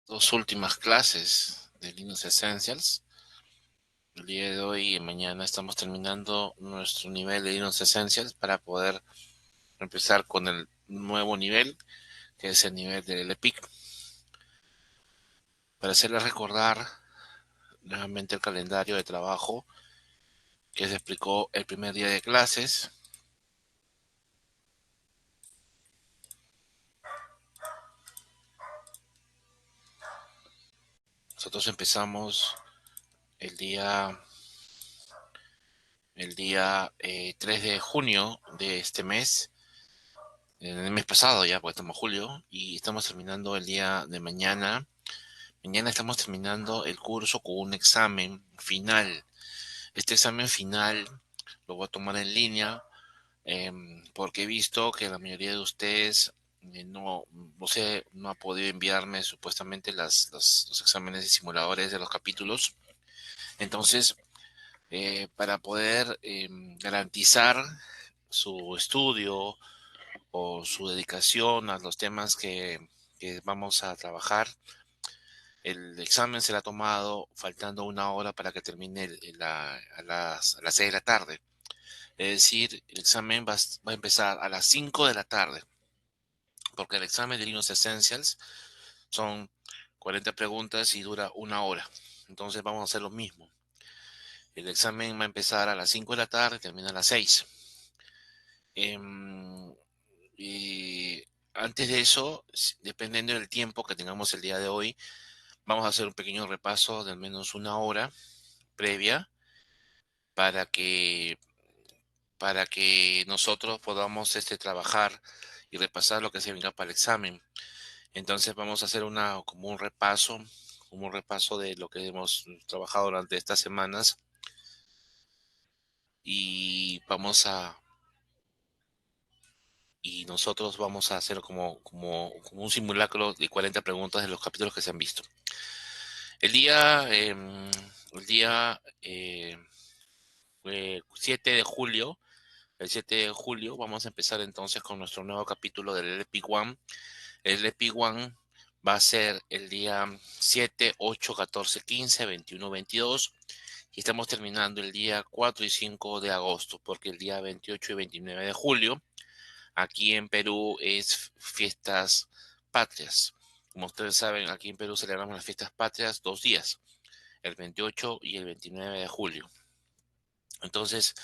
dos últimas clases de Linux Essentials. El día de hoy y mañana estamos terminando nuestro nivel de Linux Essentials para poder empezar con el nuevo nivel, que es el nivel del EPIC. Para hacerles recordar nuevamente el calendario de trabajo que se explicó el primer día de clases. Nosotros empezamos el día, el día 3 de junio de este mes, en el mes pasado ya, porque estamos en julio, y estamos terminando el día de mañana. Mañana estamos terminando el curso con un examen final. Este examen final lo voy a tomar en línea porque he visto que la mayoría de ustedes no sé, no ha podido enviarme supuestamente los exámenes de simuladores de los capítulos. Entonces, para poder garantizar su estudio o su dedicación a los temas que vamos a trabajar, el examen será tomado faltando una hora para que termine a las 6 de la tarde. Es decir, el examen va a empezar a las 5 de la tarde, porque el examen de Linux Essentials son 40 preguntas y dura una hora. Entonces vamos a hacer lo mismo. El examen va a empezar a las 5 de la tarde y termina a las 6. Em, y antes de eso, dependiendo del tiempo que tengamos el día de hoy, vamos a hacer un pequeño repaso de al menos una hora previa para que, para que nosotros podamos trabajar y repasar lo que se venga para el examen. Entonces vamos a hacer como un repaso de lo que hemos trabajado durante estas semanas y y nosotros vamos a hacer como un simulacro de 40 preguntas de los capítulos que se han visto. El día, el día 7 de julio, el 7 de julio vamos a empezar entonces con nuestro nuevo capítulo del LP One. El LP One va a ser el día 7, 8, 14, 15, 21, 22 y estamos terminando el día 4 y 5 de agosto porque el día 28 y 29 de julio aquí en Perú es fiestas patrias. Como ustedes saben, aquí en Perú celebramos las fiestas patrias 2 días, el 28 y el 29 de julio. Entonces,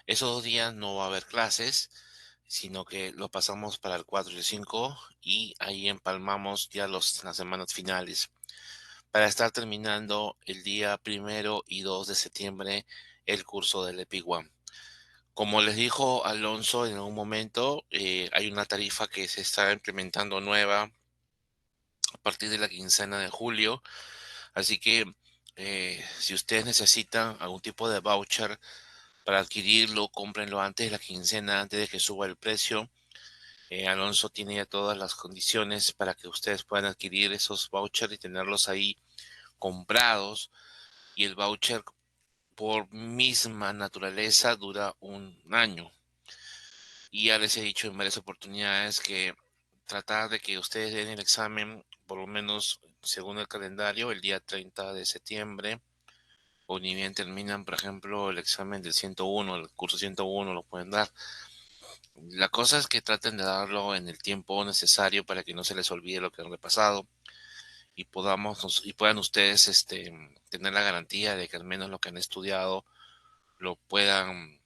esos 2 días no va a haber clases, sino que lo pasamos para el 4 y el 5 y ahí empalmamos ya las semanas finales para estar terminando el día 1 y 2 de septiembre el curso del EPIC One. Como les dijo Alonso en algún momento, hay una tarifa que se está implementando nueva a partir de la quincena de julio, así que si ustedes necesitan algún tipo de voucher para adquirirlo, cómprenlo antes de la quincena, antes de que suba el precio. Alonso tiene ya todas las condiciones para que ustedes puedan adquirir esos vouchers y tenerlos ahí comprados. Y el voucher, por misma naturaleza, dura un año. Y ya les he dicho en varias oportunidades que tratar de que ustedes den el examen, por lo menos según el calendario, el día 30 de septiembre, o ni bien terminan, por ejemplo, el examen del 101, el curso 101, lo pueden dar. La cosa es que traten de darlo en el tiempo necesario para que no se les olvide lo que han repasado y y puedan ustedes tener la garantía de que al menos lo que han estudiado lo puedan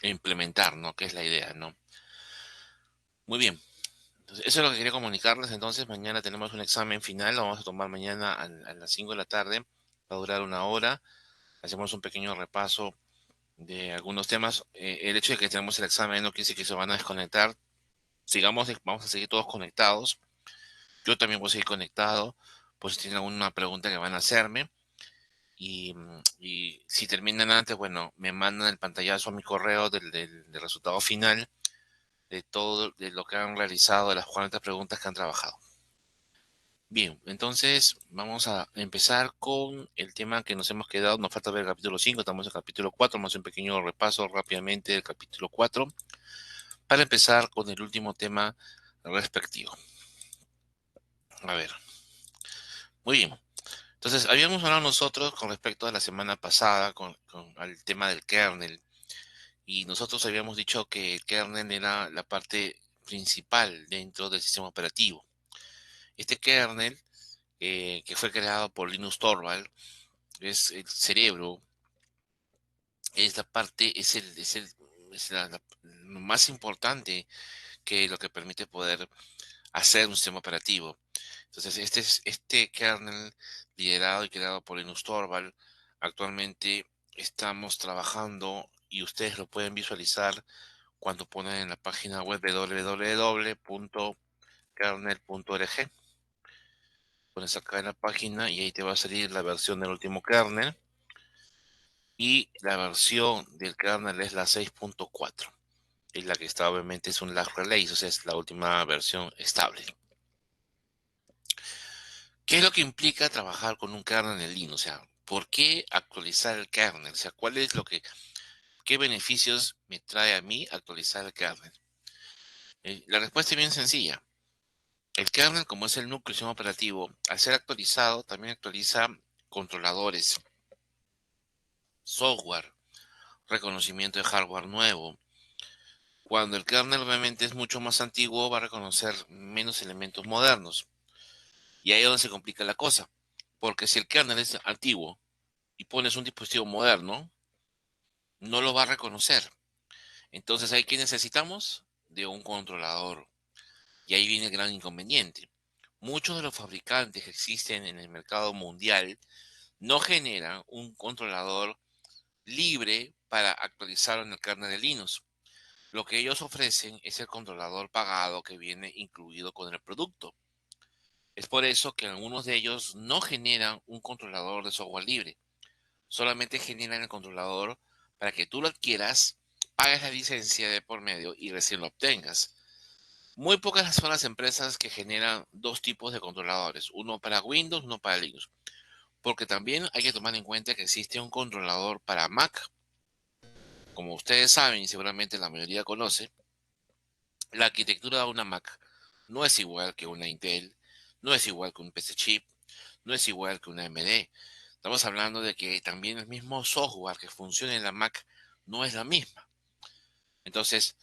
implementar, ¿no? Que es la idea, ¿no? Muy bien. Entonces, eso es lo que quería comunicarles. Entonces, mañana tenemos un examen final. Lo vamos a tomar mañana a las 5 de la tarde. Va a durar una hora. Hacemos un pequeño repaso de algunos temas. El hecho de que tenemos el examen no quiere decir que se van a desconectar. Vamos a seguir todos conectados. Yo también voy a seguir conectado. Pues si tienen alguna pregunta que van a hacerme. Y si terminan antes, bueno, me mandan el pantallazo a mi correo del resultado final de todo de lo que han realizado, de las 40 preguntas que han trabajado. Bien, entonces vamos a empezar con el tema que nos hemos quedado. Nos falta ver el capítulo 5, estamos en el capítulo 4. Vamos a hacer un pequeño repaso rápidamente del capítulo 4 para empezar con el último tema respectivo. A ver, muy bien. Entonces, habíamos hablado nosotros con respecto a la semana pasada con al tema del kernel, y nosotros habíamos dicho que el kernel era la parte principal dentro del sistema operativo. Este kernel, que fue creado por Linus Torvald, es el cerebro, es la parte, es lo más importante, que lo que permite poder hacer un sistema operativo. Entonces, este kernel liderado y creado por Linus Torvald, actualmente estamos trabajando y ustedes lo pueden visualizar cuando ponen en la página web www.kernel.org. Pones acá en la página y ahí te va a salir la versión del último kernel, y la versión del kernel es la 6.4. Es la que está, obviamente, es un last release, o sea, es la última versión estable. ¿Qué es lo que implica trabajar con un kernel en Linux? O sea, ¿por qué actualizar el kernel? O sea, ¿qué beneficios me trae a mí actualizar el kernel? La respuesta es bien sencilla. El kernel, como es el núcleo del sistema operativo, al ser actualizado, también actualiza controladores, software, reconocimiento de hardware nuevo. Cuando el kernel obviamente es mucho más antiguo, va a reconocer menos elementos modernos. Y ahí es donde se complica la cosa. Porque si el kernel es antiguo y pones un dispositivo moderno, no lo va a reconocer. Entonces, ¿ahí qué necesitamos? De un controlador. Y ahí viene el gran inconveniente. Muchos de los fabricantes que existen en el mercado mundial no generan un controlador libre para actualizar en el kernel de Linux. Lo que ellos ofrecen es el controlador pagado que viene incluido con el producto. Es por eso que algunos de ellos no generan un controlador de software libre. Solamente generan el controlador para que tú lo adquieras, pagues la licencia de por medio y recién lo obtengas. Muy pocas son las empresas que generan dos tipos de controladores, uno para Windows, uno para Linux. Porque también hay que tomar en cuenta que existe un controlador para Mac. Como ustedes saben y seguramente la mayoría conoce, la arquitectura de una Mac no es igual que una Intel, no es igual que un PC chip, no es igual que una AMD. Estamos hablando de que también el mismo software que funciona en la Mac no es la misma. Entonces,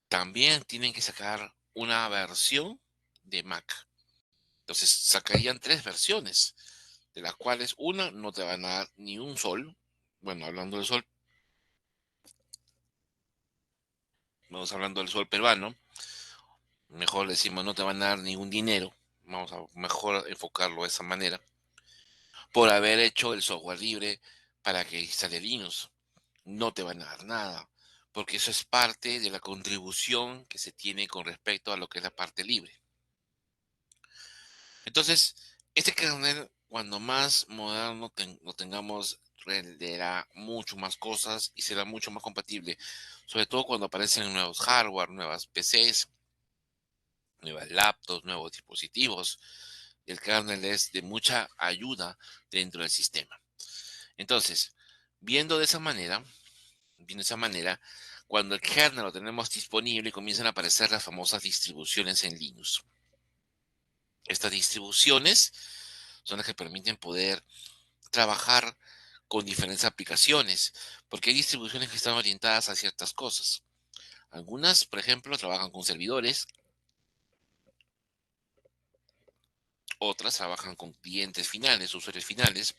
también tienen que sacar una versión de Mac. Entonces, sacarían tres versiones, de las cuales una no te van a dar ni un sol. Bueno, hablando del sol, vamos hablando del sol peruano, mejor decimos no te van a dar ningún dinero. Vamos a mejor enfocarlo de esa manera, por haber hecho el software libre para que instale Linux. No te van a dar nada, porque eso es parte de la contribución que se tiene con respecto a lo que es la parte libre. Entonces, este kernel, cuando más moderno lo tengamos, renderá mucho más cosas y será mucho más compatible, sobre todo cuando aparecen nuevos hardware, nuevas PCs, nuevas laptops, nuevos dispositivos. El kernel es de mucha ayuda dentro del sistema. Entonces, viendo de esa manera, viendo de esa manera, cuando el kernel lo tenemos disponible, comienzan a aparecer las famosas distribuciones en Linux. Estas distribuciones son las que permiten poder trabajar con diferentes aplicaciones, porque hay distribuciones que están orientadas a ciertas cosas. Algunas, por ejemplo, trabajan con servidores, otras trabajan con clientes finales, usuarios finales,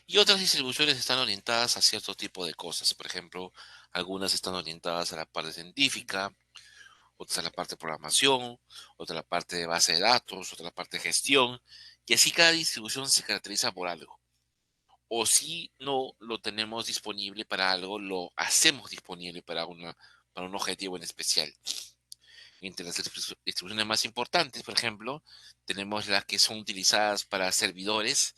y otras distribuciones están orientadas a cierto tipo de cosas. Por ejemplo, algunas están orientadas a la parte científica, otras a la parte de programación, otra a la parte de base de datos, otra a la parte de gestión, y así cada distribución se caracteriza por algo. O si no lo tenemos disponible para algo, lo hacemos disponible para un objetivo en especial. Entre las distribuciones más importantes, por ejemplo, tenemos las que son utilizadas para servidores,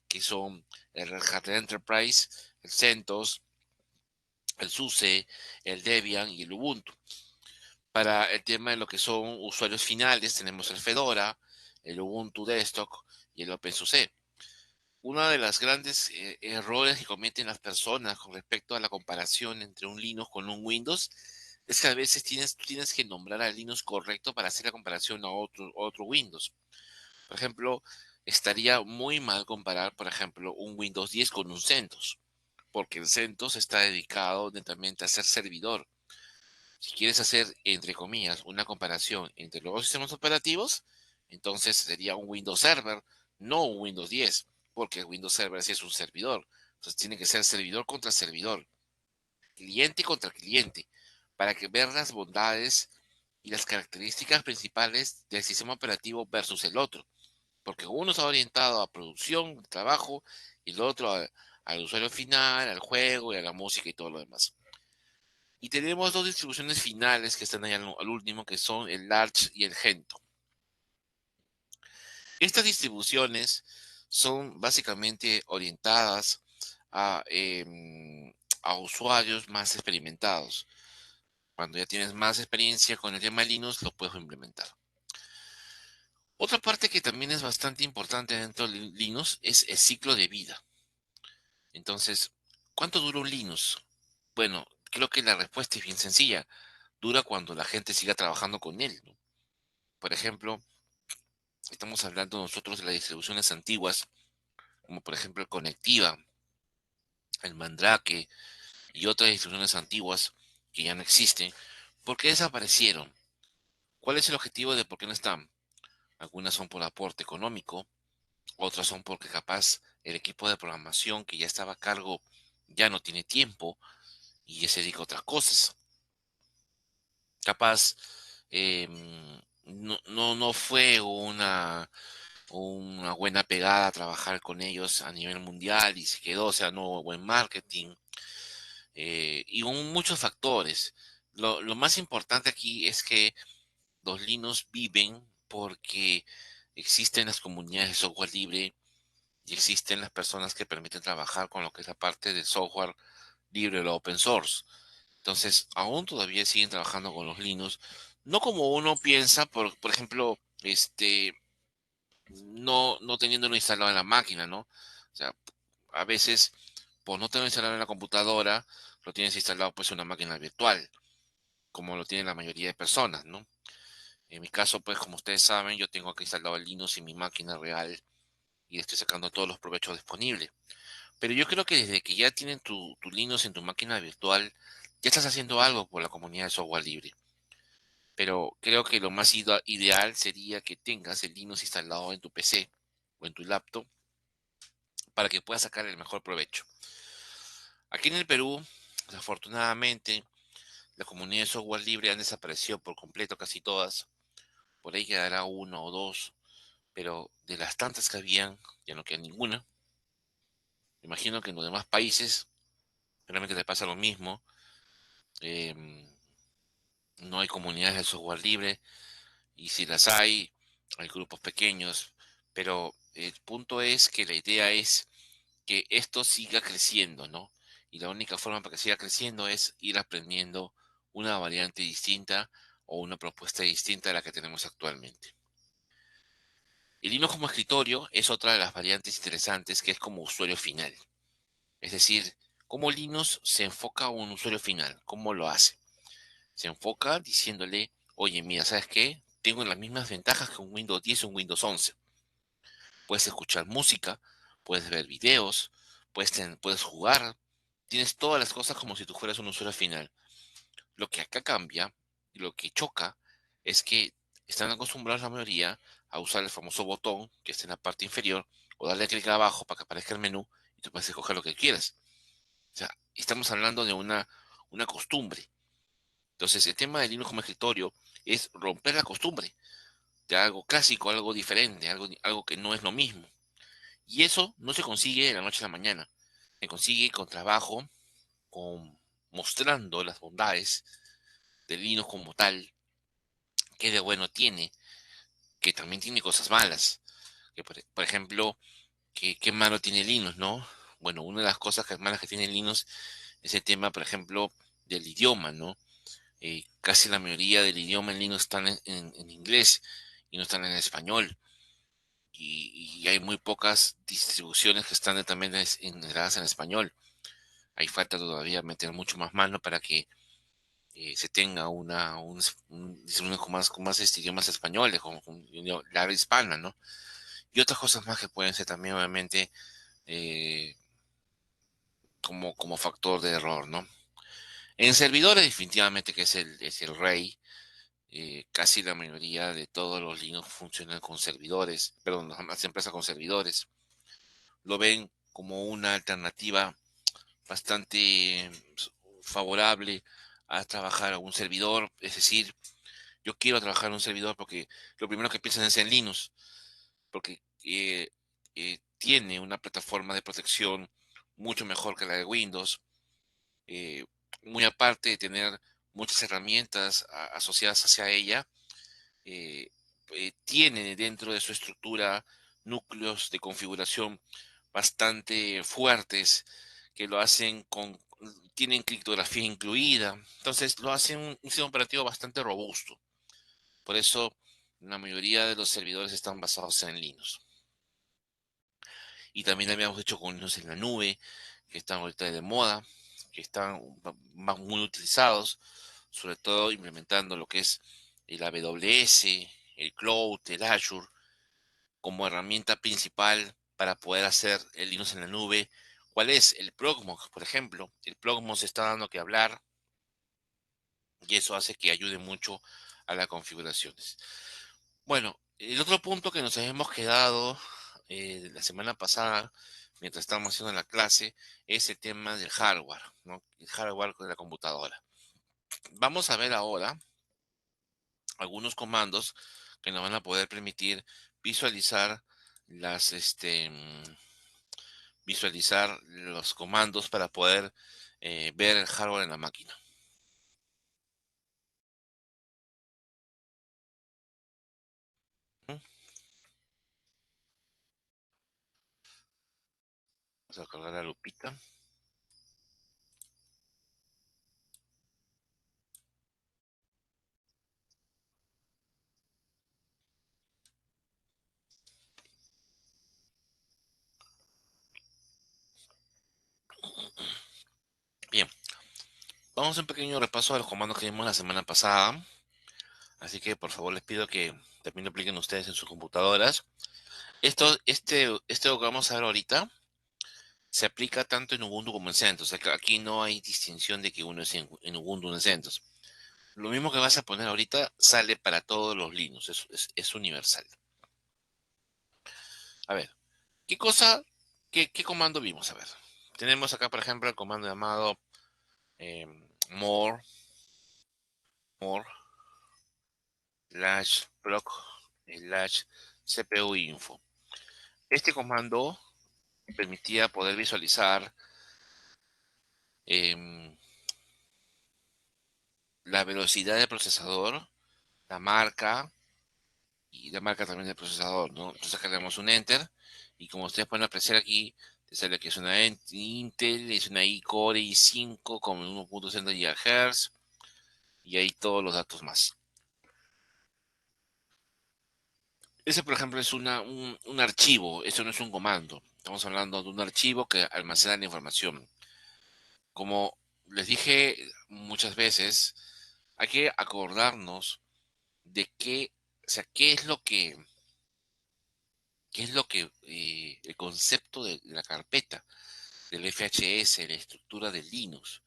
que son el Red Hat Enterprise, el CentOS, el SUSE, el Debian y el Ubuntu. Para el tema de lo que son usuarios finales, tenemos el Fedora, el Ubuntu Desktop y el OpenSUSE. Uno de los grandes errores que cometen las personas con respecto a la comparación entre un Linux con un Windows es que a veces tienes que nombrar al Linux correcto para hacer la comparación a otro Windows. Por ejemplo, estaría muy mal comparar, por ejemplo, un Windows 10 con un CentOS, porque el CentOS está dedicado netamente a ser servidor. Si quieres hacer, entre comillas, una comparación entre los dos sistemas operativos, entonces sería un Windows Server, no un Windows 10, porque el Windows Server sí es un servidor. Entonces tiene que ser servidor contra servidor, cliente contra cliente, para que ver las bondades y las características principales del sistema operativo versus el otro. Porque uno está orientado a producción, trabajo, y el otro al usuario final, al juego y a la música y todo lo demás. Y tenemos dos distribuciones finales que están ahí al último, que son el Large y el Gentoo. Estas distribuciones son básicamente orientadas a, a usuarios más experimentados. Cuando ya tienes más experiencia con el tema Linux, lo puedes implementar. Otra parte que también es bastante importante dentro de Linux es el ciclo de vida. Entonces, ¿cuánto dura un Linux? Bueno, creo que la respuesta es bien sencilla. Dura cuando la gente siga trabajando con él, ¿no? Por ejemplo, estamos hablando nosotros de las distribuciones antiguas, como por ejemplo el Conectiva, el Mandrake y otras distribuciones antiguas que ya no existen. ¿Por qué desaparecieron? ¿Cuál es el objetivo de por qué no están? Algunas son por aporte económico, otras son porque capaz el equipo de programación que ya estaba a cargo ya no tiene tiempo y ya se dedica a otras cosas. Capaz no fue una buena pegada trabajar con ellos a nivel mundial y se quedó, o sea, no hubo buen marketing y muchos factores. Lo más importante aquí es que los Linux viven porque existen las comunidades de software libre y existen las personas que permiten trabajar con lo que es la parte de software libre, el open source. Entonces, aún todavía siguen trabajando con los Linux, no como uno piensa, por ejemplo, no teniéndolo instalado en la máquina, ¿no? O sea, a veces, por no tenerlo instalado en la computadora, lo tienes instalado pues en una máquina virtual, como lo tienen la mayoría de personas, ¿no? En mi caso, pues como ustedes saben, yo tengo aquí instalado el Linux en mi máquina real y estoy sacando todos los provechos disponibles. Pero yo creo que desde que ya tienen tu Linux en tu máquina virtual, ya estás haciendo algo por la comunidad de software libre. Pero creo que lo más ideal sería que tengas el Linux instalado en tu PC o en tu laptop para que puedas sacar el mejor provecho. Aquí en el Perú, desafortunadamente, la comunidad de software libre han desaparecido por completo casi todas. Por ahí quedará uno o dos, pero de las tantas que habían, ya no queda ninguna. Imagino que en los demás países realmente te pasa lo mismo. Em, no hay comunidades de software libre y si las hay grupos pequeños. Pero el punto es que la idea es que esto siga creciendo, ¿no? Y la única forma para que siga creciendo es ir aprendiendo una variante distinta o una propuesta distinta a la que tenemos actualmente. El Linux como escritorio es otra de las variantes interesantes que es como usuario final. Es decir, cómo Linux se enfoca a un usuario final, cómo lo hace. Se enfoca diciéndole, oye, mira, ¿sabes qué? Tengo las mismas ventajas que un Windows 10 o un Windows 11. Puedes escuchar música, puedes ver videos, puedes jugar, tienes todas las cosas como si tú fueras un usuario final. Lo que acá cambia y lo que choca es que están acostumbrados la mayoría a usar el famoso botón que está en la parte inferior o darle clic abajo para que aparezca el menú y tú puedes escoger lo que quieras. O sea, estamos hablando de una costumbre. Entonces, el tema del Linux como escritorio es romper la costumbre de algo clásico, algo diferente, algo que no es lo mismo. Y eso no se consigue de la noche a la mañana. Se consigue con trabajo, con mostrando las bondades del Linux como tal, que de bueno tiene, que también tiene cosas malas. Que por ejemplo, ¿qué malo tiene Linux, no? Bueno, una de las cosas malas que tiene Linux es el tema, por ejemplo, del idioma, ¿no? Casi la mayoría del idioma en Linux están en inglés y no están en español. Y hay muy pocas distribuciones que están también integradas en español. Hay falta todavía meter mucho más mano para que se tenga distribución con más idiomas españoles, la habla hispana, ¿no? y otras cosas más que pueden ser también, obviamente, eh, como factor de error, ¿no? En servidores, definitivamente que es el rey. Casi la mayoría de todos los Linux funcionan con servidores, perdón, las empresas con servidores. Lo ven como una alternativa bastante favorable a trabajar a un servidor. Es decir, yo quiero trabajar en un servidor porque lo primero que piensan es en Linux, porque tiene una plataforma de protección mucho mejor que la de Windows, eh, muy aparte de tener muchas herramientas asociadas hacia ella. eh, Tiene dentro de su estructura núcleos de configuración bastante fuertes que lo hacen tienen criptografía incluida, entonces lo hacen un sistema operativo bastante robusto. Por eso la mayoría de los servidores están basados en Linux. Y también habíamos hecho con Linux en la nube, que están ahorita de moda, que están más muy utilizados, sobre todo implementando lo que es el AWS, el Cloud, el Azure, como herramienta principal para poder hacer el Linux en la nube. ¿Cuál es? El Progmos, por ejemplo. El Progmos está dando que hablar y eso hace que ayude mucho a las configuraciones. Bueno, el otro punto que nos habíamos quedado la semana pasada, mientras estábamos haciendo la clase, es el tema del hardware, ¿no? El hardware de la computadora. Vamos a ver ahora algunos comandos que nos van a poder permitir visualizar las, visualizar los comandos para poder ver el hardware en la máquina. Vamos a cargar la lupita. Bien, vamos a hacer un pequeño repaso de los comandos que vimos la semana pasada. Así que por favor les pido que también lo apliquen ustedes en sus computadoras. Este que vamos a ver ahorita se aplica tanto en Ubuntu como en CentOS. O sea, que aquí no hay distinción de que uno es en Ubuntu o en CentOS. Lo mismo que vas a poner ahorita sale para todos los Linux, es universal. A ver, qué comando vimos? A ver, tenemos acá, por ejemplo, el comando llamado eh, more, more, proc, cpu info. Este comando permitía poder visualizar em, la velocidad del procesador, la marca y la marca también del procesador, ¿no? Entonces acá le damos un enter y como ustedes pueden apreciar aquí, te sale que es una Intel, es una iCore i5 con 1.60 GHz y ahí todos los datos más. Ese, por ejemplo, es un archivo, eso no es un comando. Estamos hablando de un archivo que almacena la información. Como les dije muchas veces, hay que acordarnos de qué, o sea, qué es lo que, el concepto de la carpeta, del FHS, la estructura de Linux.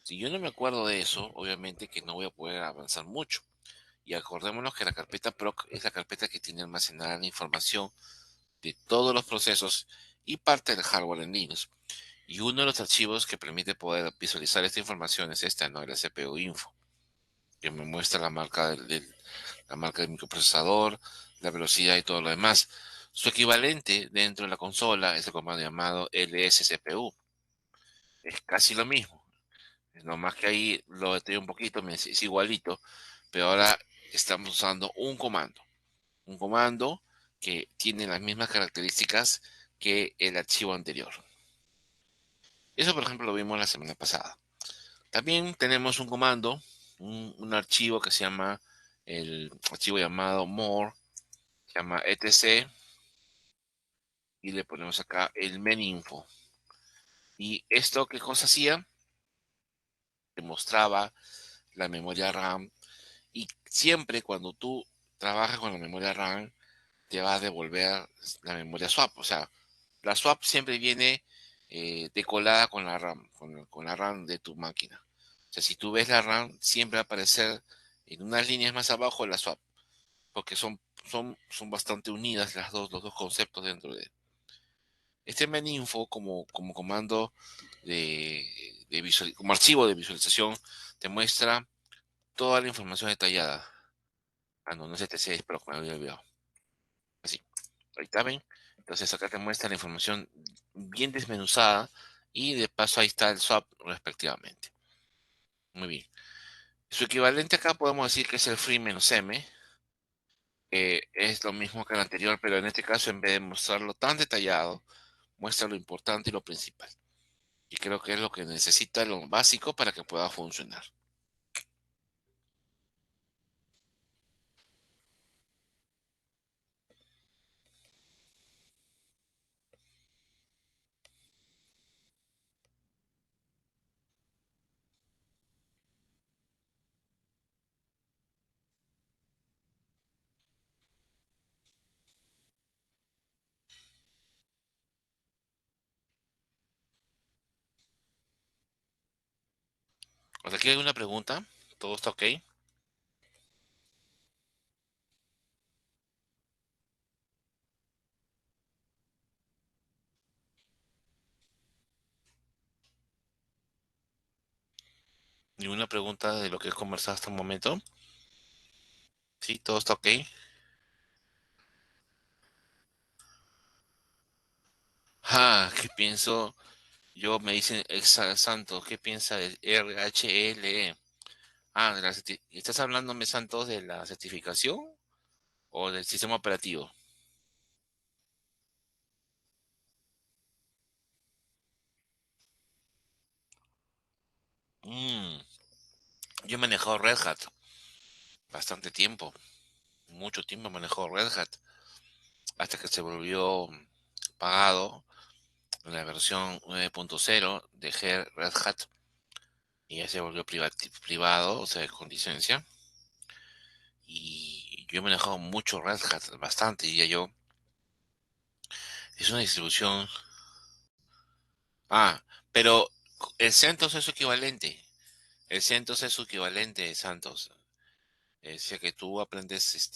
Si yo no me acuerdo de eso, obviamente que no voy a poder avanzar mucho. Y acordémonos que la carpeta proc es la carpeta que tiene almacenada la información de todos los procesos y parte del hardware en Linux. Y uno de los archivos que permite poder visualizar esta información es esta, ¿no? El CPU info, que me muestra la marca del microprocesador, la velocidad y todo lo demás. Su equivalente dentro de la consola es el comando llamado lscpu. Es casi lo mismo. No más que ahí lo detallo un poquito, es igualito, pero ahora estamos usando un comando. Un comando que tiene las mismas características que el archivo anterior. Eso, por ejemplo, lo vimos la semana pasada. También tenemos un comando, un archivo que se llama, el archivo llamado more, se llama etc, y le ponemos acá el meninfo. ¿Y esto qué cosa hacía? Te mostraba la memoria RAM y siempre cuando tú trabajas con la memoria RAM, te va a devolver la memoria swap. O sea, la swap siempre viene decolada con la RAM, con la RAM de tu máquina. O sea, si tú ves la RAM, siempre va a aparecer en unas líneas más abajo la swap, porque son bastante unidas los dos conceptos dentro de. Este maninfo como comando como archivo de visualización te muestra toda la información detallada. Ah, no, no es este 6 Pro, me había olvidado. Así, ahí está, ven. Entonces acá te muestra la información bien desmenuzada y de paso ahí está el swap respectivamente. Muy bien. Su equivalente acá podemos decir que es el free-m, que es lo mismo que el anterior, pero en este caso en vez de mostrarlo tan detallado, muestra lo importante y lo principal. Y creo que es lo que necesita, lo básico para que pueda funcionar. ¿Hasta aquí hay una pregunta? ¿Todo está ok? ¿Ninguna pregunta de lo que he conversado hasta el momento? Sí, todo está ok. Ah, ¿qué pienso? Yo me dicen exa Santos, ¿qué piensa del RHLE? Ah, ¿estás hablándome, Santos, de la certificación o del sistema operativo? Mm, yo he manejado Red Hat bastante tiempo, mucho tiempo he manejado Red Hat, hasta que se volvió pagado en la versión 9.0, dejé Red Hat y ya se volvió privado, o sea, con licencia. Y yo he manejado mucho Red Hat, bastante, diría yo. Es una distribución. Ah, pero el CentOS es su equivalente. El CentOS es su equivalente, Santos. O sea que tú aprendes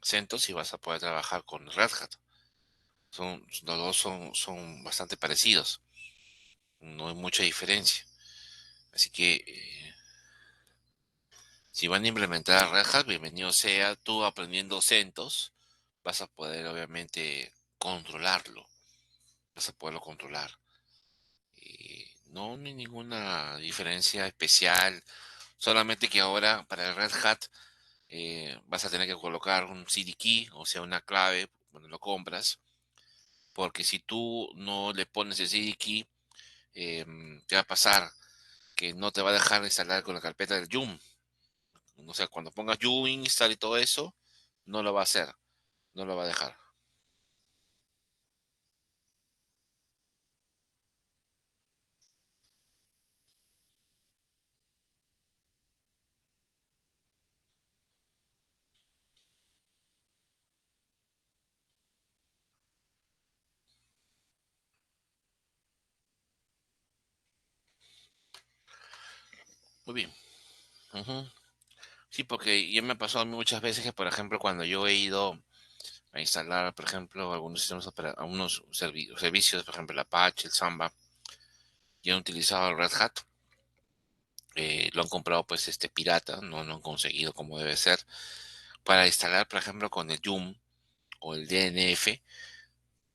CentOS y vas a poder trabajar con Red Hat. Los dos son bastante parecidos. No hay mucha diferencia. Así que si van a implementar Red Hat, bienvenido sea. Tú aprendiendo CentOS, vas a poder obviamente controlarlo. Vas a poderlo controlar. No, no hay ninguna diferencia especial. Solamente que ahora para el Red Hat vas a tener que colocar un CD key, o sea, una clave cuando lo compras. Porque si tú no le pones el CD key, te va a pasar que no te va a dejar instalar con la carpeta del Yum. O sea, cuando pongas Yum, install y todo eso, no lo va a hacer, no lo va a dejar. Muy bien. Ujú. Sí, porque ya me ha pasado a mí muchas veces que, por ejemplo, cuando yo he ido a instalar, por ejemplo, algunos sistemas algunos servicios, por ejemplo, el Apache, el Samba, y han utilizado el Red Hat, lo han comprado pues pirata, no lo han conseguido como debe ser. Para instalar, por ejemplo, con el Yum o el DNF,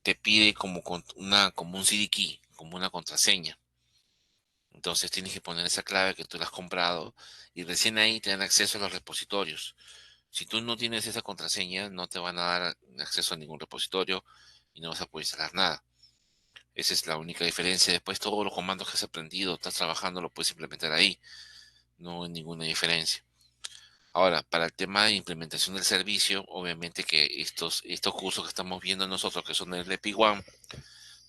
te pide como un CD key, como una contraseña. Entonces tienes que poner esa clave que tú la has comprado y recién ahí te dan acceso a los repositorios. Si tú no tienes esa contraseña, no te van a dar acceso a ningún repositorio y no vas a poder instalar nada. Esa es la única diferencia. Después todos los comandos que has aprendido, estás trabajando, lo puedes implementar ahí. No hay ninguna diferencia. Ahora, para el tema de implementación del servicio, obviamente que estos cursos que estamos viendo nosotros, que son el EPIC One,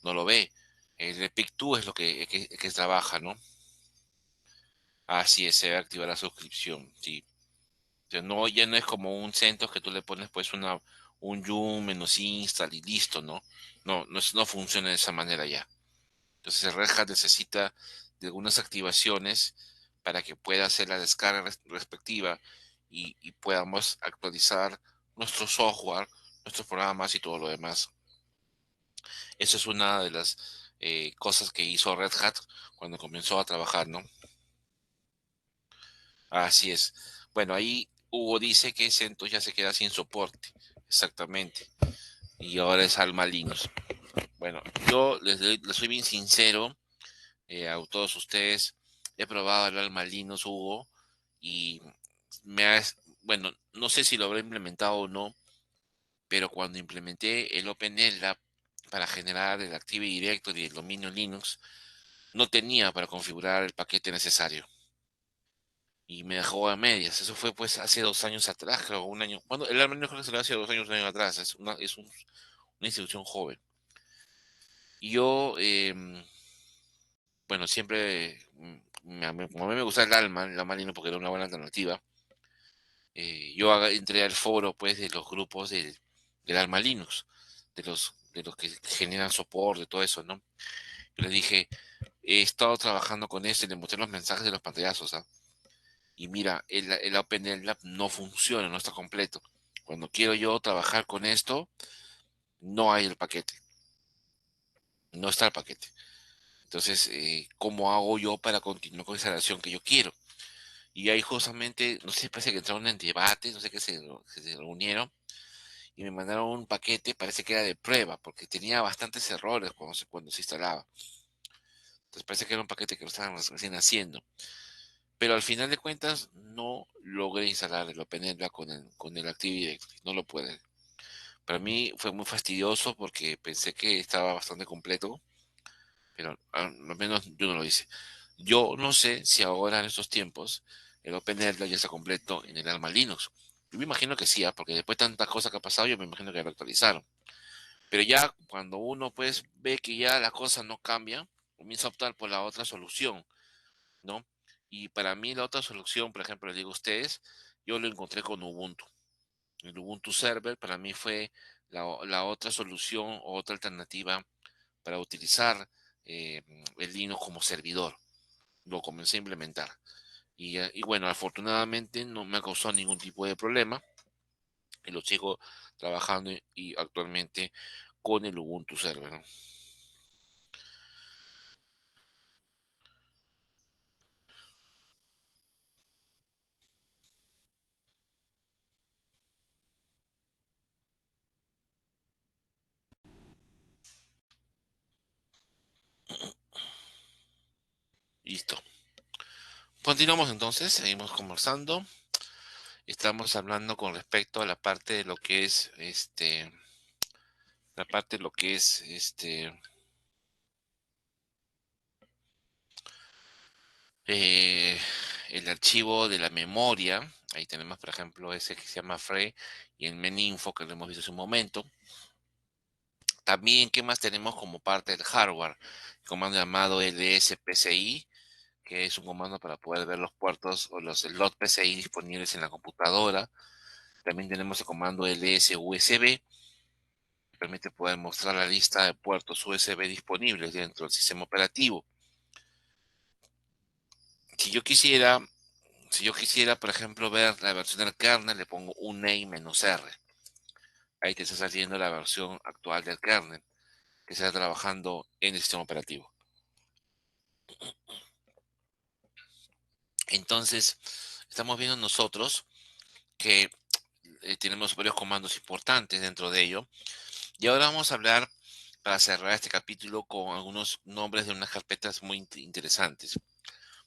no lo ve. El EPIC 2 es lo que trabaja, ¿no? Así es, se va a activar la suscripción, sí. O sea, no, ya no es como un CentOS que tú le pones pues un yum menos install y listo, ¿no? No funciona de esa manera ya. Entonces el Red Hat necesita de algunas activaciones para que pueda hacer la descarga respectiva y podamos actualizar nuestro software, nuestros programas y todo lo demás. Esa es una de las cosas que hizo Red Hat cuando comenzó a trabajar, ¿no? Así es. Bueno, ahí Hugo dice que CentOS ya se queda sin soporte. Exactamente. Y ahora es Alma Linux. Bueno, yo les soy bien sincero a todos ustedes. He probado el Alma Linux, Hugo, y me ha, bueno, no sé si lo habré implementado o no, pero cuando implementé el OpenLDAP para generar el Active Directory y el dominio Linux, no tenía para configurar el paquete necesario. Y me dejó a medias. Eso fue pues hace 2 años atrás, creo, un año. Bueno, el Alma Linux creo que se lo hace 2 años, un año atrás. Una institución joven. Y yo, bueno, siempre, como a mí me gusta el Alma Linux porque era una buena alternativa. Yo entré al foro pues de los grupos del Alma Linux, de los que generan soporte, todo eso, ¿no? Yo les dije, he estado trabajando con esto y les mostré los mensajes de los pantallazos, ¿ah? Y mira, el OpenLab no funciona, no está completo. Cuando quiero yo trabajar con esto, no hay el paquete, no está el paquete. Entonces, ¿cómo hago yo para continuar con esa relación que yo quiero? Y ahí justamente, no sé, parece que entraron en debate, no sé qué se reunieron y me mandaron un paquete, parece que era de prueba, porque tenía bastantes errores cuando se instalaba. Entonces parece que era un paquete que lo estaban recién haciendo. Pero al final de cuentas no logré instalar el OpenLDAP con el Active Directory, no lo puede. Para mí fue muy fastidioso porque pensé que estaba bastante completo, pero al menos yo no lo hice. Yo no sé si ahora en estos tiempos el OpenLDAP ya está completo en el Alma Linux. Yo me imagino que sí, porque después de tantas cosas que ha pasado, yo me imagino que lo actualizaron. Pero ya cuando uno pues ve que ya la cosa no cambia, comienza a optar por la otra solución, ¿no? Y para mí la otra solución, por ejemplo, les digo a ustedes, yo lo encontré con Ubuntu. El Ubuntu Server para mí fue la otra solución o otra alternativa para utilizar eh, el Linux como servidor. Lo comencé a implementar. Y bueno, afortunadamente no me ha causado ningún tipo de problema y lo sigo trabajando y actualmente con el Ubuntu Server, ¿no? Listo. Continuamos entonces, seguimos conversando. Estamos hablando con respecto a la parte de lo que es la parte de lo que es eh, el archivo de la memoria. Ahí tenemos, por ejemplo, ese que se llama FRE y el meninfo que lo hemos visto hace un momento. También, ¿qué más tenemos como parte del hardware? El comando llamado lspci, que es un comando para poder ver los puertos o los slot PCI disponibles en la computadora. También tenemos el comando lsusb, que permite poder mostrar la lista de puertos USB disponibles dentro del sistema operativo. Si yo quisiera, si yo quisiera, por ejemplo, ver la versión del kernel, le pongo uname-r. Ahí te está saliendo la versión actual del kernel que se está trabajando en el sistema operativo. Entonces, estamos viendo nosotros que tenemos varios comandos importantes dentro de ello. Y ahora vamos a hablar, para cerrar este capítulo, con algunos nombres de unas carpetas muy interesantes.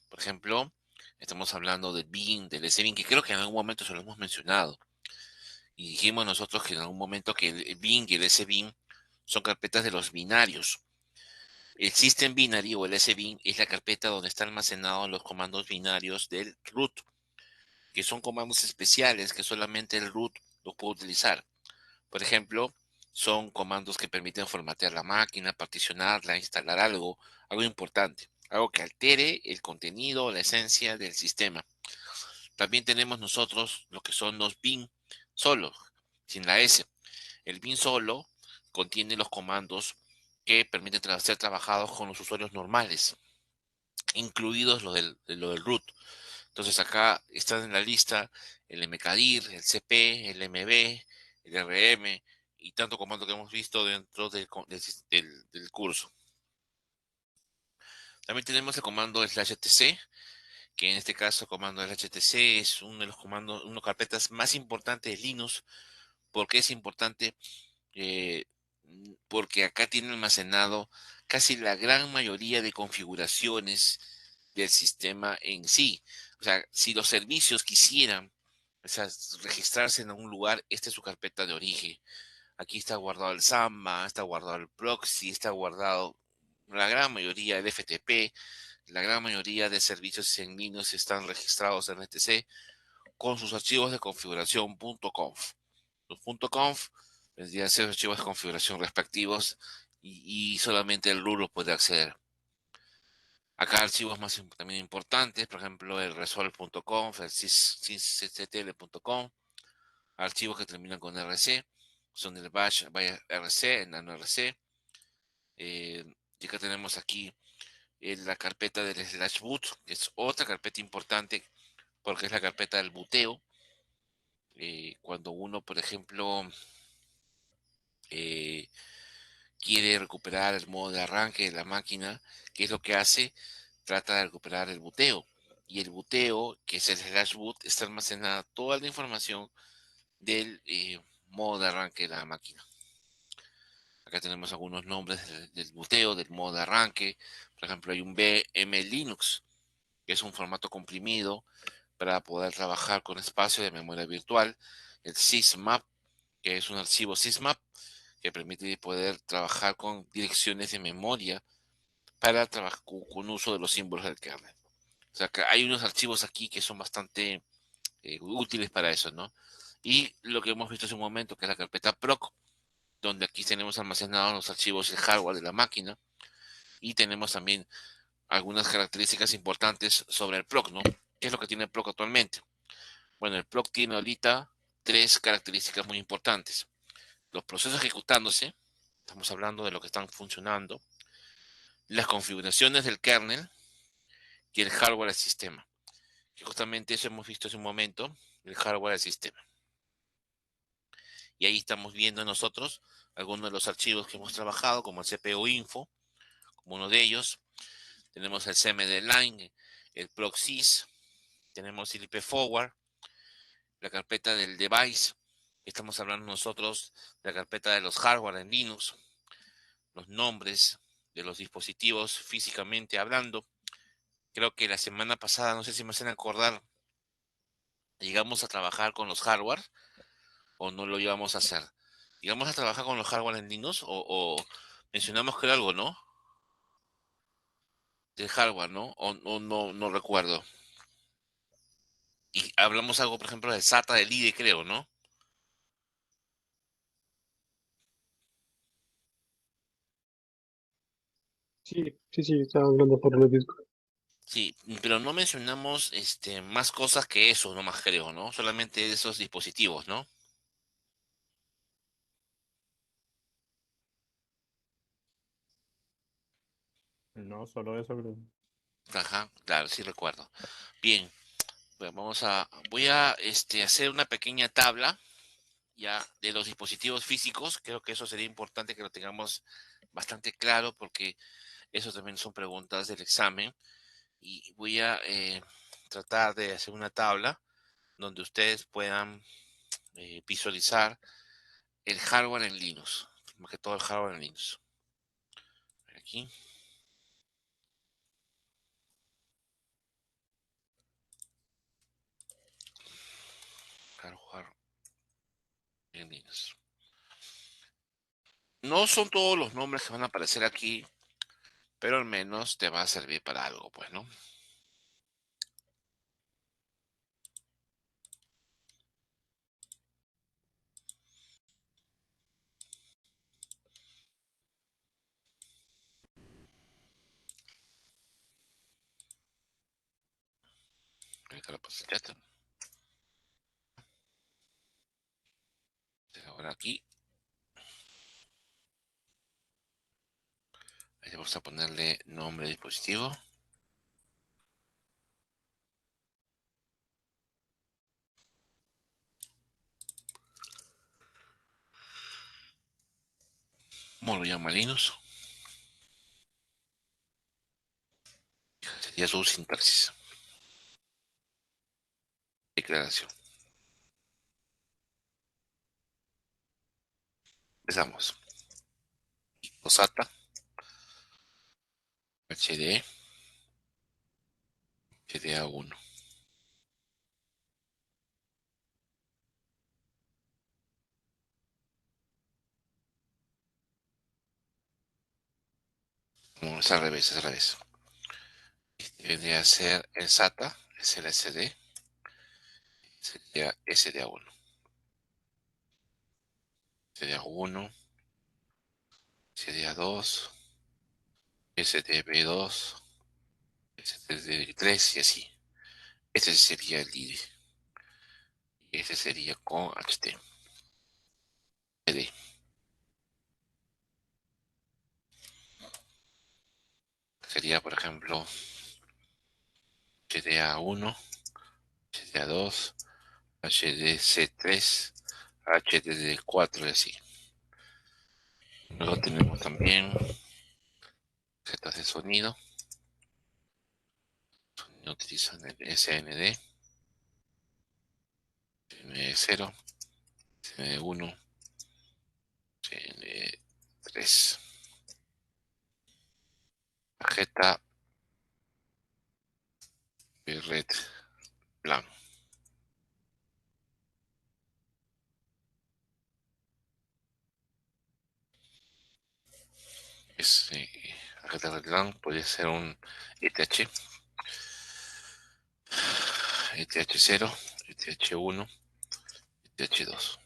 Por ejemplo, estamos hablando del bin, del SBIN, que creo que en algún momento se lo hemos mencionado. Y dijimos nosotros que en algún momento que el bin y el SBIN son carpetas de los binarios. El System Binary o el SBIN es la carpeta donde están almacenados los comandos binarios del root, que son comandos especiales que solamente el root los puede utilizar. Por ejemplo, son comandos que permiten formatear la máquina, particionarla, instalar algo importante, algo que altere el contenido, la esencia del sistema. También tenemos nosotros lo que son los bin solos, sin la S. El bin solo contiene los comandos que permiten ser trabajados con los usuarios normales, incluidos lo del root. Entonces acá están en la lista el mkdir, el cp, el mb, el rm y tanto comando que hemos visto dentro del curso. También tenemos el comando /tc, que en este caso el comando /tc es uno de los comandos, una de las carpetas más importantes de Linux. ¿Por qué es importante? Eh, Porque acá tiene almacenado casi la gran mayoría de configuraciones del sistema en sí. O sea, si los servicios quisieran, o sea, registrarse en algún lugar, esta es su carpeta de origen. Aquí está guardado el Samba, está guardado el proxy, está guardado la gran mayoría del FTP, la gran mayoría de servicios en Linux están registrados en etc con sus archivos de configuración .conf. Los .conf vendrían a ser archivos de configuración respectivos y solamente el root los puede acceder. Acá archivos más también importantes, por ejemplo el resolve.conf, el sysctl.conf, archivos que terminan con rc, son el bash rc, el nano rc. Y acá tenemos aquí la carpeta del /boot, que es otra carpeta importante porque es la carpeta del buteo. Cuando uno, por ejemplo, eh, quiere recuperar el modo de arranque de la máquina, ¿qué es lo que hace? Trata de recuperar el buteo. Y el buteo, que es el /boot, está almacenada toda la información del modo de arranque de la máquina. Acá tenemos algunos nombres del buteo, del modo de arranque. Por ejemplo, hay un VM Linux, que es un formato comprimido para poder trabajar con espacio de memoria virtual. El sysmap, que es un archivo sysmap que permite poder trabajar con direcciones de memoria para trabajar con uso de los símbolos del kernel. O sea, que hay unos archivos aquí que son bastante útiles para eso, ¿no? Y lo que hemos visto hace un momento, que es la carpeta proc, donde aquí tenemos almacenados los archivos del hardware de la máquina y tenemos también algunas características importantes sobre el proc, ¿no? ¿Qué es lo que tiene el proc actualmente? Bueno, el proc tiene ahorita tres características muy importantes. Los procesos ejecutándose, estamos hablando de lo que están funcionando, las configuraciones del kernel y el hardware del sistema. Que justamente eso hemos visto hace un momento, el hardware del sistema. Y ahí estamos viendo nosotros algunos de los archivos que hemos trabajado, como el CPU info, como uno de ellos. Tenemos el cmd line, el proxys, tenemos el IP forward, la carpeta del device. Estamos hablando nosotros de la carpeta de los hardware en Linux, los nombres de los dispositivos físicamente hablando. Creo que la semana pasada, no sé si me hacen acordar, llegamos a trabajar con los hardware o no lo íbamos a hacer. ¿Llegamos a trabajar con los hardware en Linux o mencionamos que era algo, ¿no? Del hardware, ¿no? O no recuerdo. Y hablamos algo, por ejemplo, del SATA, del IDE, creo, ¿no? Sí, sí, sí, estaba hablando sobre los discos. Sí, pero no mencionamos más cosas que eso, nomás creo, ¿no? Solamente esos dispositivos, ¿no? No, solo eso, creo. Ajá, claro, sí recuerdo. Bien, pues voy a hacer una pequeña tabla ya de los dispositivos físicos. Creo que eso sería importante que lo tengamos bastante claro porque eso también son preguntas del examen. Y voy a tratar de hacer una tabla donde ustedes puedan visualizar el hardware en Linux, más que todo el hardware en Linux. Aquí, hardware en Linux. No son todos los nombres que van a aparecer aquí, pero al menos te va a servir para algo, pues, ¿no? Ahorita lo paso el chat. Ahora aquí. Vamos a ponerle nombre de dispositivo. ¿Cómo lo llama Linux? Sería su sintaxis. Declaración. Empezamos. OSATA, HDE, HDA1. No, es al revés, es al revés. Este vendría a ser el SATA, es el SD, sería SDA1. SDA1, SDA2, SDB2, SDB3 y así. Este sería el IDE. Y este sería con HT. CD. Sería, por ejemplo, HDA1, HDA2, HDC3, HDD4 y así. Luego tenemos también tarjetas de sonido. Utilizan el SND, SND0, SND1, SND3. Tarjeta de red LAN. Es, tarjeta de red LAN puede ser un ETH, ETH0, ETH1, ETH2.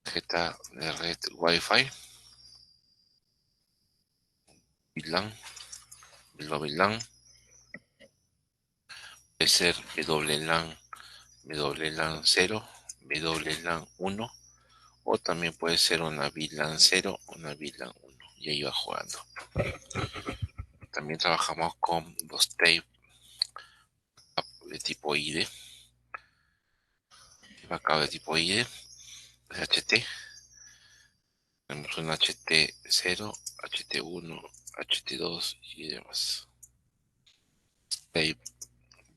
Tarjeta de red Wi-Fi, VLAN, WLAN, puede ser WLAN, WLAN 0, WLAN 1, o también puede ser una VLAN 0, una VLAN 1, y ahí va jugando. También trabajamos con los tape de tipo IDE, backup de tipo IDE, HT. Tenemos un HT0, HT1, HT2 y demás. Tape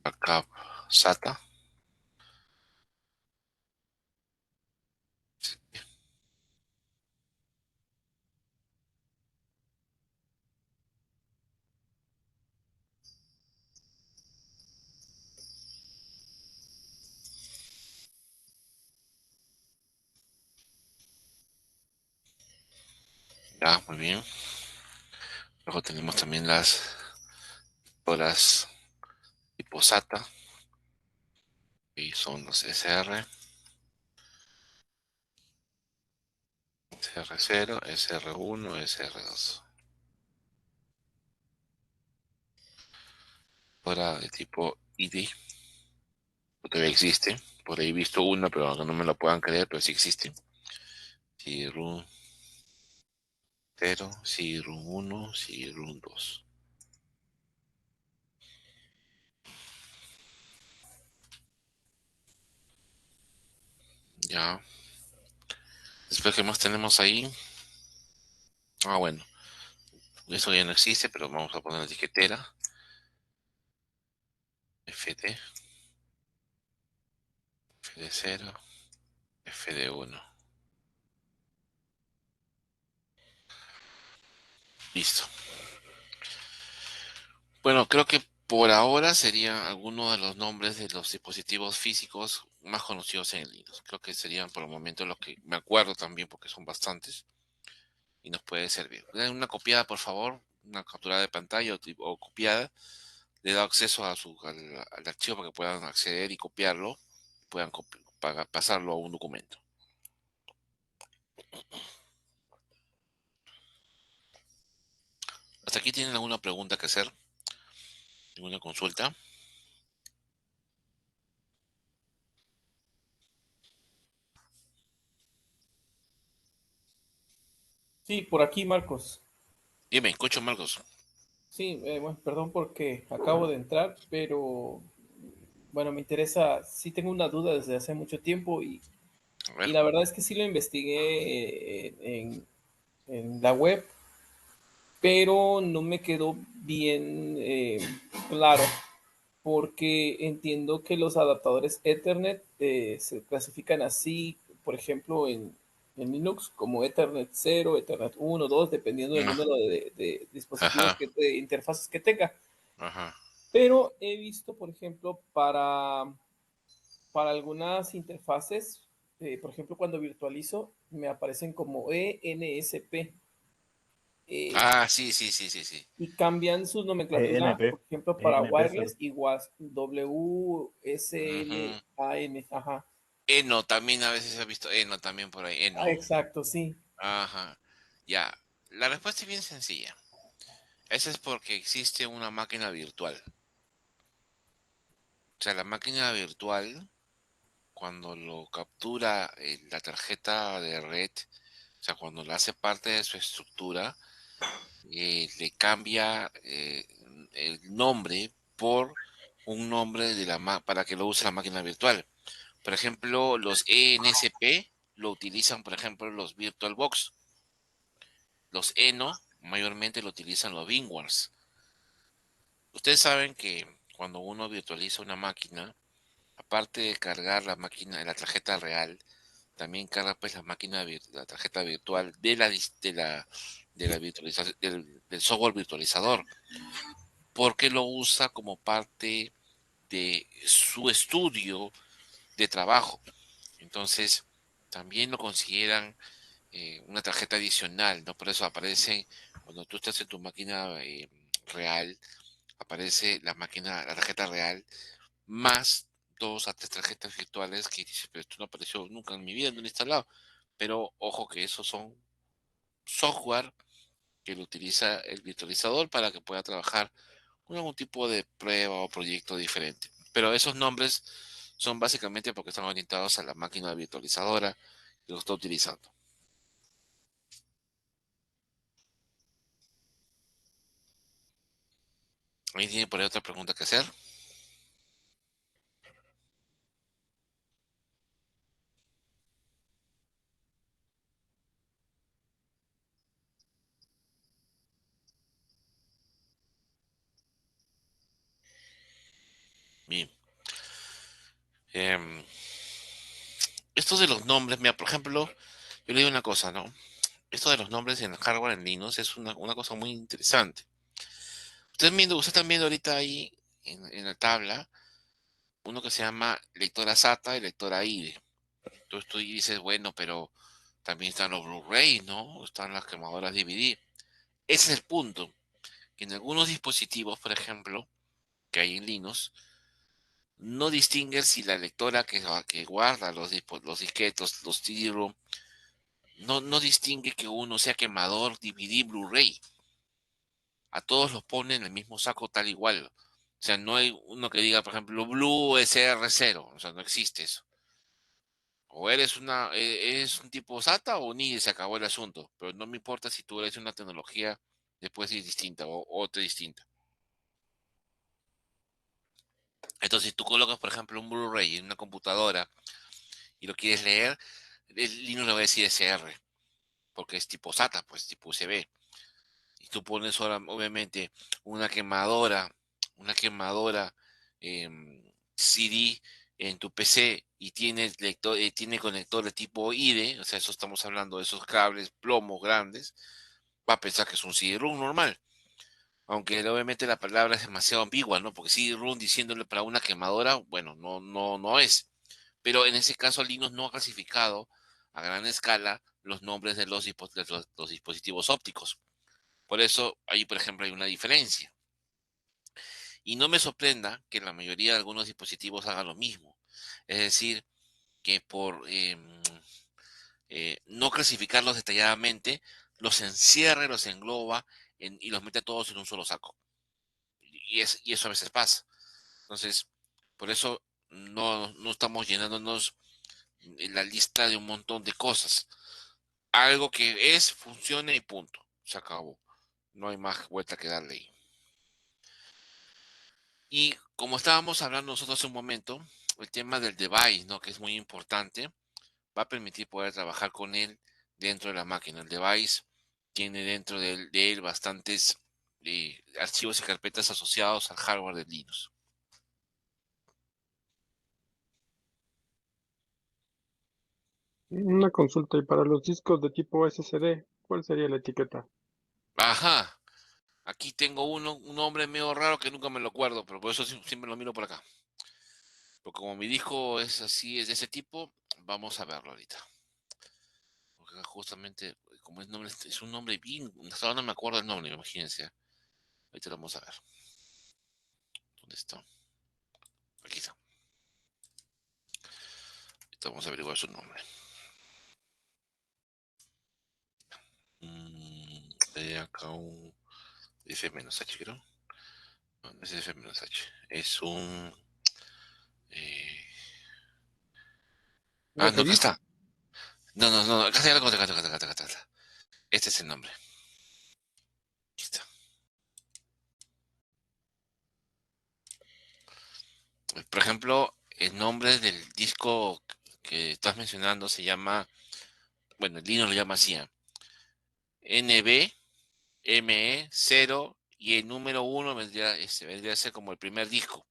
backup SATA. Ya, muy bien. Luego tenemos también las horas tipo SATA, y son los SR, SR0, SR1, SR2. Hora de tipo ID, todavía existe. Por ahí he visto una, pero aunque no me lo puedan creer, pero sí existe. Sí, room 0, sí, room 1, sí, room 2. Ya. Después, ¿qué más tenemos ahí? Ah, bueno. Eso ya no existe, pero vamos a poner la etiquetera. FD, FD0, FD1. Listo. Bueno, creo que por ahora serían algunos de los nombres de los dispositivos físicos más conocidos en Linux. Creo que serían por el momento los que me acuerdo también, porque son bastantes y nos puede servir. Den una copiada, por favor, una captura de pantalla o copiada. Le da acceso al archivo para que puedan acceder y copiarlo, puedan pasarlo a un documento. ¿Hasta aquí tienen alguna pregunta que hacer? ¿Alguna consulta? Sí, por aquí, Marcos. Dime, escucho, Marcos. Sí, bueno, perdón porque acabo de entrar, pero bueno, me interesa, sí tengo una duda desde hace mucho tiempo A y ver. la verdad es que sí lo investigué en la web, pero no me quedó bien claro porque entiendo que los adaptadores Ethernet se clasifican así, por ejemplo, en Linux como Ethernet 0, Ethernet 1, 2, dependiendo del Ah, número de dispositivos, ajá, de interfaces que tenga. ajá. Pero he visto, por ejemplo, para algunas interfaces, por ejemplo, cuando virtualizo, me aparecen como ENSP eh, Ah, sí, sí, sí, sí, sí. y cambian su nomenclatura, ENP. por ejemplo, para ENP wireless, solo. igual WSLAN. Ujú. Ajá. Eno también a veces he visto Eno también por ahí. Ah, Eno. exacto, sí. Ajá. Ya. La respuesta es bien sencilla. Eso es porque existe una máquina virtual. O sea, la máquina virtual, cuando lo captura la tarjeta de red, o sea, cuando la hace parte de su estructura, le cambia el nombre por un nombre de para que lo use la máquina virtual. Por ejemplo, los ENSP lo utilizan, por ejemplo, los VirtualBox. Los Eno mayormente lo utilizan los VMwares. Ustedes saben que cuando uno virtualiza una máquina, aparte de cargar la máquina, la tarjeta real, también carga pues la tarjeta virtual del software virtualizador, porque lo usa como parte de su estudio de trabajo. Entonces, también lo consideran una tarjeta adicional, ¿no? Por eso aparece, cuando tú estás en tu máquina real, aparece la tarjeta real, más dos a tres tarjetas virtuales que dices, pero esto no apareció nunca en mi vida, no lo he instalado. Pero ojo que esos son software que lo utiliza el virtualizador para que pueda trabajar con algún tipo de prueba o proyecto diferente. Pero esos nombres son básicamente porque están orientados a la máquina virtualizadora que lo está utilizando. ¿Alguien tiene por ahí otra pregunta que hacer? Bien. Em, Esto de los nombres, mira, por ejemplo, yo le digo una cosa, ¿no? Esto de los nombres en el hardware en Linux es una cosa muy interesante. Ustedes están viendo ahorita ahí en la tabla uno que se llama lectora SATA y lectora IDE. Entonces tú dices, bueno, pero también están los Blu-ray, ¿no? Están las quemadoras DVD. Ese es el punto, que en algunos dispositivos, por ejemplo, que hay en Linux, no distinguen si la lectora que guarda los disquetos, los CD-ROM, no distingue que uno sea quemador, DVD, Blu-ray. A todos los pone en el mismo saco tal igual. O sea, no hay uno que diga, por ejemplo, Blue SR0. O sea, no existe eso. O eres un tipo SATA o ni se acabó el asunto. Pero no me importa si tú eres una tecnología después es distinta o otra distinta. Entonces, si tú colocas, por ejemplo, un Blu-ray en una computadora y lo quieres leer, el Linux le va a decir SR, porque es tipo SATA, pues tipo USB. Y tú pones ahora, obviamente, una quemadora, una quemadora CD en tu PC y tiene conector de tipo IDE, o sea, eso estamos hablando de esos cables plomos grandes, va a pensar que es un CD-ROM normal. Aunque obviamente la palabra es demasiado ambigua, ¿no? Porque CD-ROM diciéndole para una quemadora, bueno, no es. Pero en ese caso Linux no ha clasificado a gran escala los nombres de los dispositivos ópticos. Por eso ahí, por ejemplo, hay una diferencia. Y no me sorprenda que la mayoría de algunos dispositivos hagan lo mismo. Es decir, que por no clasificarlos detalladamente, los encierra, los engloba y los mete todos en un solo saco. Y eso a veces pasa. Entonces, por eso no estamos llenándonos en la lista de un montón de cosas. Algo que funciona y punto. Se acabó. No hay más vuelta que darle ahí. Y como estábamos hablando nosotros hace un momento, el tema del device, ¿no? Que es muy importante, va a permitir poder trabajar con él dentro de la máquina. El device tiene dentro de él bastantes archivos y carpetas asociados al hardware de Linux. Una consulta, y para los discos de tipo SSD, ¿cuál sería la etiqueta? Ajá, aquí tengo un nombre medio raro que nunca me lo acuerdo, pero por eso siempre lo miro por acá. Porque como mi disco es así, es de ese tipo, vamos a verlo ahorita. Porque justamente, como es, nombre, es un nombre bien, hasta ahora no me acuerdo el nombre, imagínense. Ahorita lo vamos a ver. ¿Dónde está? Aquí está. Ahorita vamos a averiguar su nombre. Acá un F-H, creo. No, no es F-H. Es un... eh, Ah, no, acá ¿Referido? está. No, no, no, acá está, acá está. Este es el nombre. Aquí está. Por ejemplo, el nombre del disco que estás mencionando se llama, bueno, el Linux lo llama así, NVMe0 y el número 1 vendría a ser como el primer disco.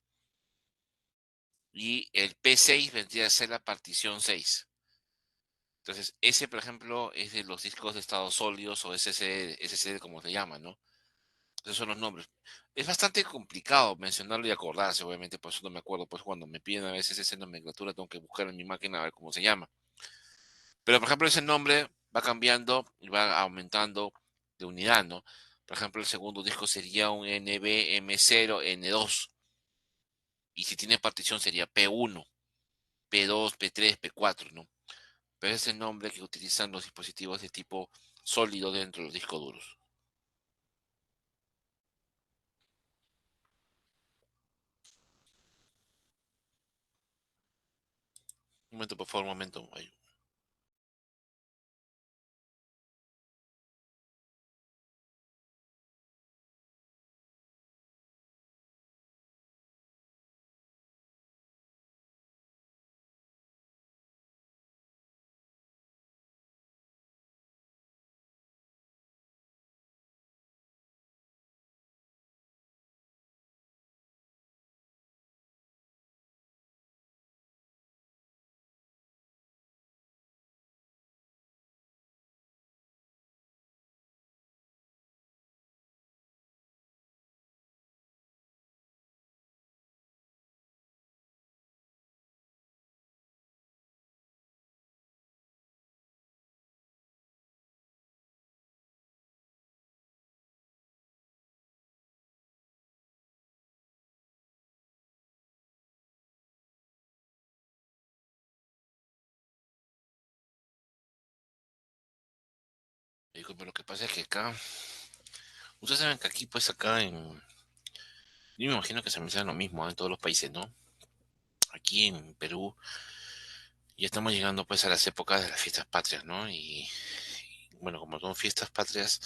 Y el P6 vendría a ser la partición 6. Entonces, ese, por ejemplo, es de los discos de estado sólidos o SSD como se llama, ¿no? Esos son los nombres. Es bastante complicado mencionarlo y acordarse, obviamente, por eso no me acuerdo, pues cuando me piden a veces esa nomenclatura tengo que buscar en mi máquina a ver cómo se llama. Pero, por ejemplo, ese nombre va cambiando y va aumentando de unidad, ¿no? Por ejemplo, el segundo disco sería un NVM0N2. Y si tiene partición sería P1, P2, P3, P4, ¿no? Pero es el nombre que utilizan los dispositivos de tipo sólido dentro de los discos duros. Un momento, por favor, un momento. Disculpe, lo que pasa es que acá, ustedes saben que aquí, pues acá yo me imagino que se me lo mismo, en todos los países, ¿no? Aquí en Perú ya estamos llegando pues a las épocas de las fiestas patrias, ¿no? Y bueno, como son fiestas patrias,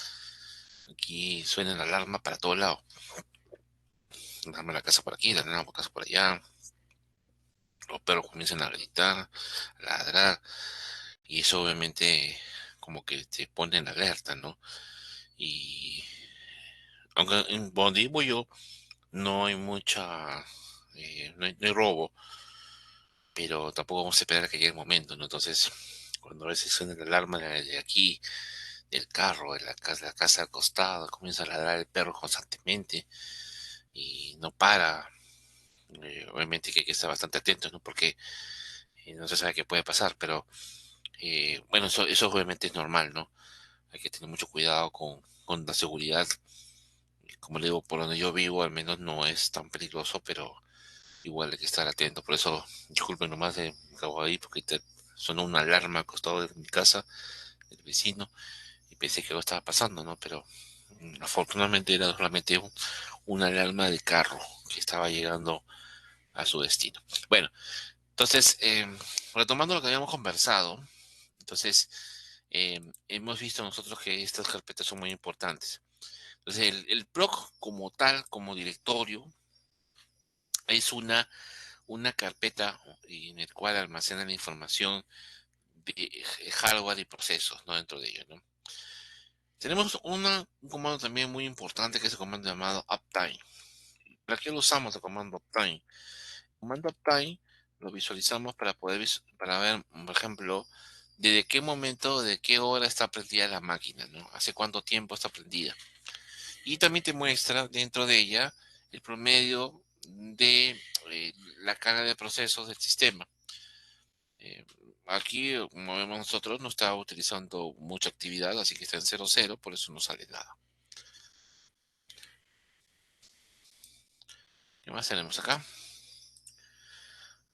aquí suena la alarma para todos lados. La alarma de la casa por aquí, la alarma de la casa por allá. Los perros comienzan a gritar, a ladrar, y eso obviamente como que te pone en alerta, ¿no? Y aunque en donde vivo yo no hay mucha, no hay robo, pero tampoco vamos a esperar a que llegue el momento, ¿no? Entonces, cuando a veces suena la alarma de aquí, del carro, de la casa al costado, comienza a ladrar el perro constantemente y no para. Obviamente que hay que estar bastante atentos, ¿no? Porque no se sabe qué puede pasar, pero bueno, eso obviamente es normal, ¿no? Hay que tener mucho cuidado con la seguridad. Como le digo, por donde yo vivo, al menos no es tan peligroso, pero igual hay que estar atento. Por eso, disculpen nomás de acabo ahí, porque sonó una alarma al costado de mi casa, del vecino, y pensé que algo estaba pasando, ¿no? Pero afortunadamente era solamente una alarma de carro que estaba llegando a su destino. Bueno, entonces, retomando lo que habíamos conversado, entonces hemos visto nosotros que estas carpetas son muy importantes. Entonces, el proc como tal, como directorio, es una carpeta en el cual almacena la información de hardware y procesos, ¿no? Dentro de ello, ¿no? Tenemos un comando también muy importante que es el comando llamado uptime. ¿Para qué lo usamos el comando uptime? El comando uptime lo visualizamos para para ver, por ejemplo, desde qué momento, de qué hora está prendida la máquina, ¿no? Hace cuánto tiempo está prendida. Y también te muestra dentro de ella el promedio de la carga de procesos del sistema. Eh, Aquí, como vemos nosotros, no está utilizando mucha actividad, así que está en 00, por eso no sale nada. ¿Qué más tenemos acá?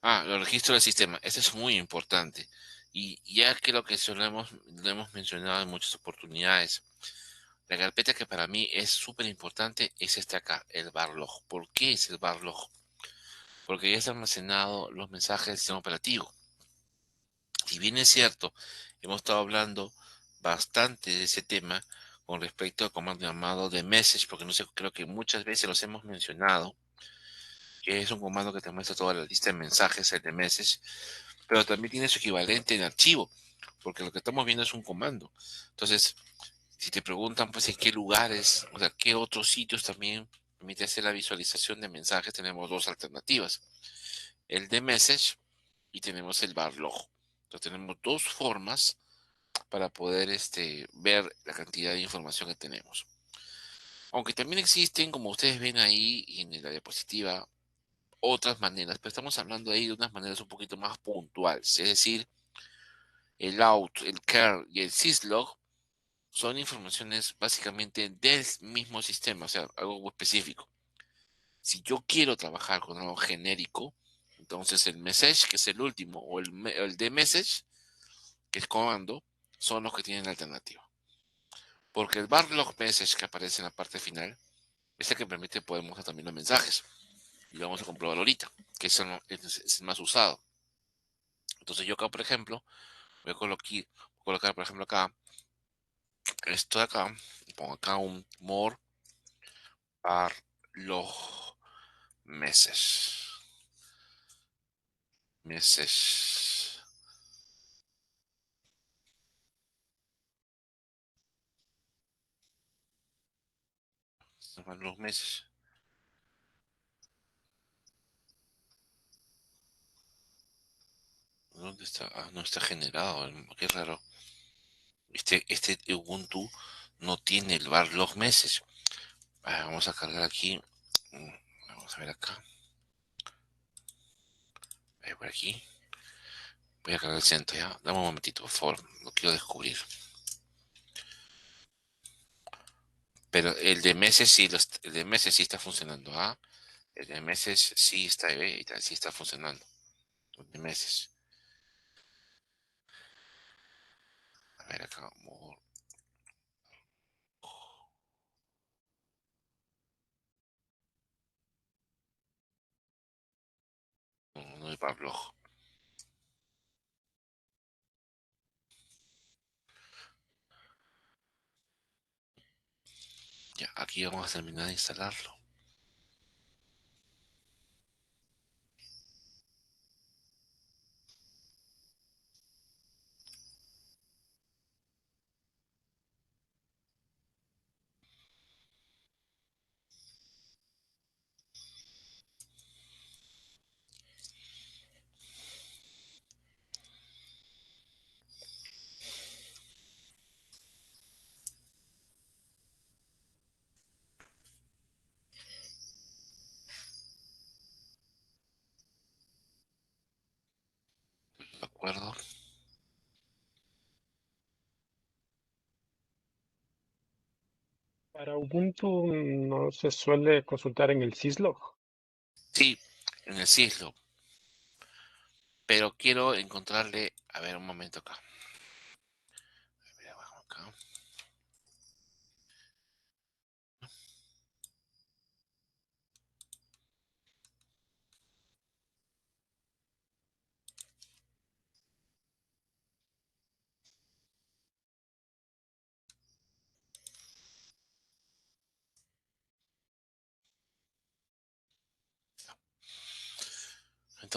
Los registros del sistema. Este es muy importante. Y ya creo que eso lo hemos mencionado en muchas oportunidades. La carpeta que para mí es súper importante es esta acá, el barlog. ¿Por qué es el barlog? Porque ya está almacenado los mensajes del sistema operativo. Si bien es cierto, hemos estado hablando bastante de ese tema con respecto al comando llamado de message, porque no sé, creo que muchas veces los hemos mencionado, que es un comando que te muestra toda la lista de mensajes, el de message, pero también tiene su equivalente en archivo, porque lo que estamos viendo es un comando. Entonces, si te preguntan, pues, en qué lugares, o sea, qué otros sitios también permite hacer la visualización de mensajes, tenemos dos alternativas. El de message y tenemos el barlog. Entonces, tenemos dos formas para poder ver la cantidad de información que tenemos. Aunque también existen, como ustedes ven ahí en la diapositiva, otras maneras, pero estamos hablando ahí de unas maneras un poquito más puntuales. Es decir, el out, el care y el syslog son informaciones básicamente del mismo sistema, o sea, algo específico. Si yo quiero trabajar con algo genérico, entonces el message, que es el último, o el de message, que es comando, son los que tienen la alternativa. Porque el bar log message que aparece en la parte final es el que permite poder mostrar también los mensajes. Y vamos a comprobarlo ahorita, que es el más usado. Entonces yo acá, por ejemplo, voy a colocar, por ejemplo, acá, esto de acá, y pongo acá un more bar log message. Message. Bar log message. ¿Dónde está? No está generado. Qué raro. Este Ubuntu no tiene el bar log message. Vamos a cargar aquí. Vamos a ver acá. Por aquí. Voy a cargar el centro ya. Dame un momentito, por favor. Lo quiero descubrir. Pero el de meses sí, el de meses sí está funcionando. El de meses sí está, sí está funcionando. El de meses. A ver acá. No, no es para blog. Ya, aquí vamos a terminar de instalarlo. ¿De acuerdo? Para Ubuntu no se suele consultar en el syslog. Sí, en el sislo. Pero quiero encontrarle. A ver, un momento acá. A ver, abajo acá.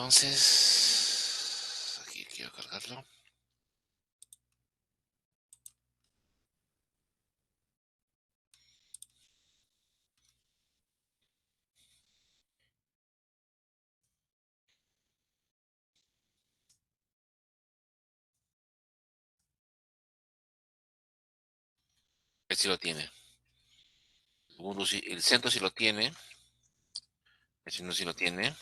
entonces, aquí quiero cargarlo. Este sí lo tiene. El centro sí lo tiene. El centro sí lo tiene.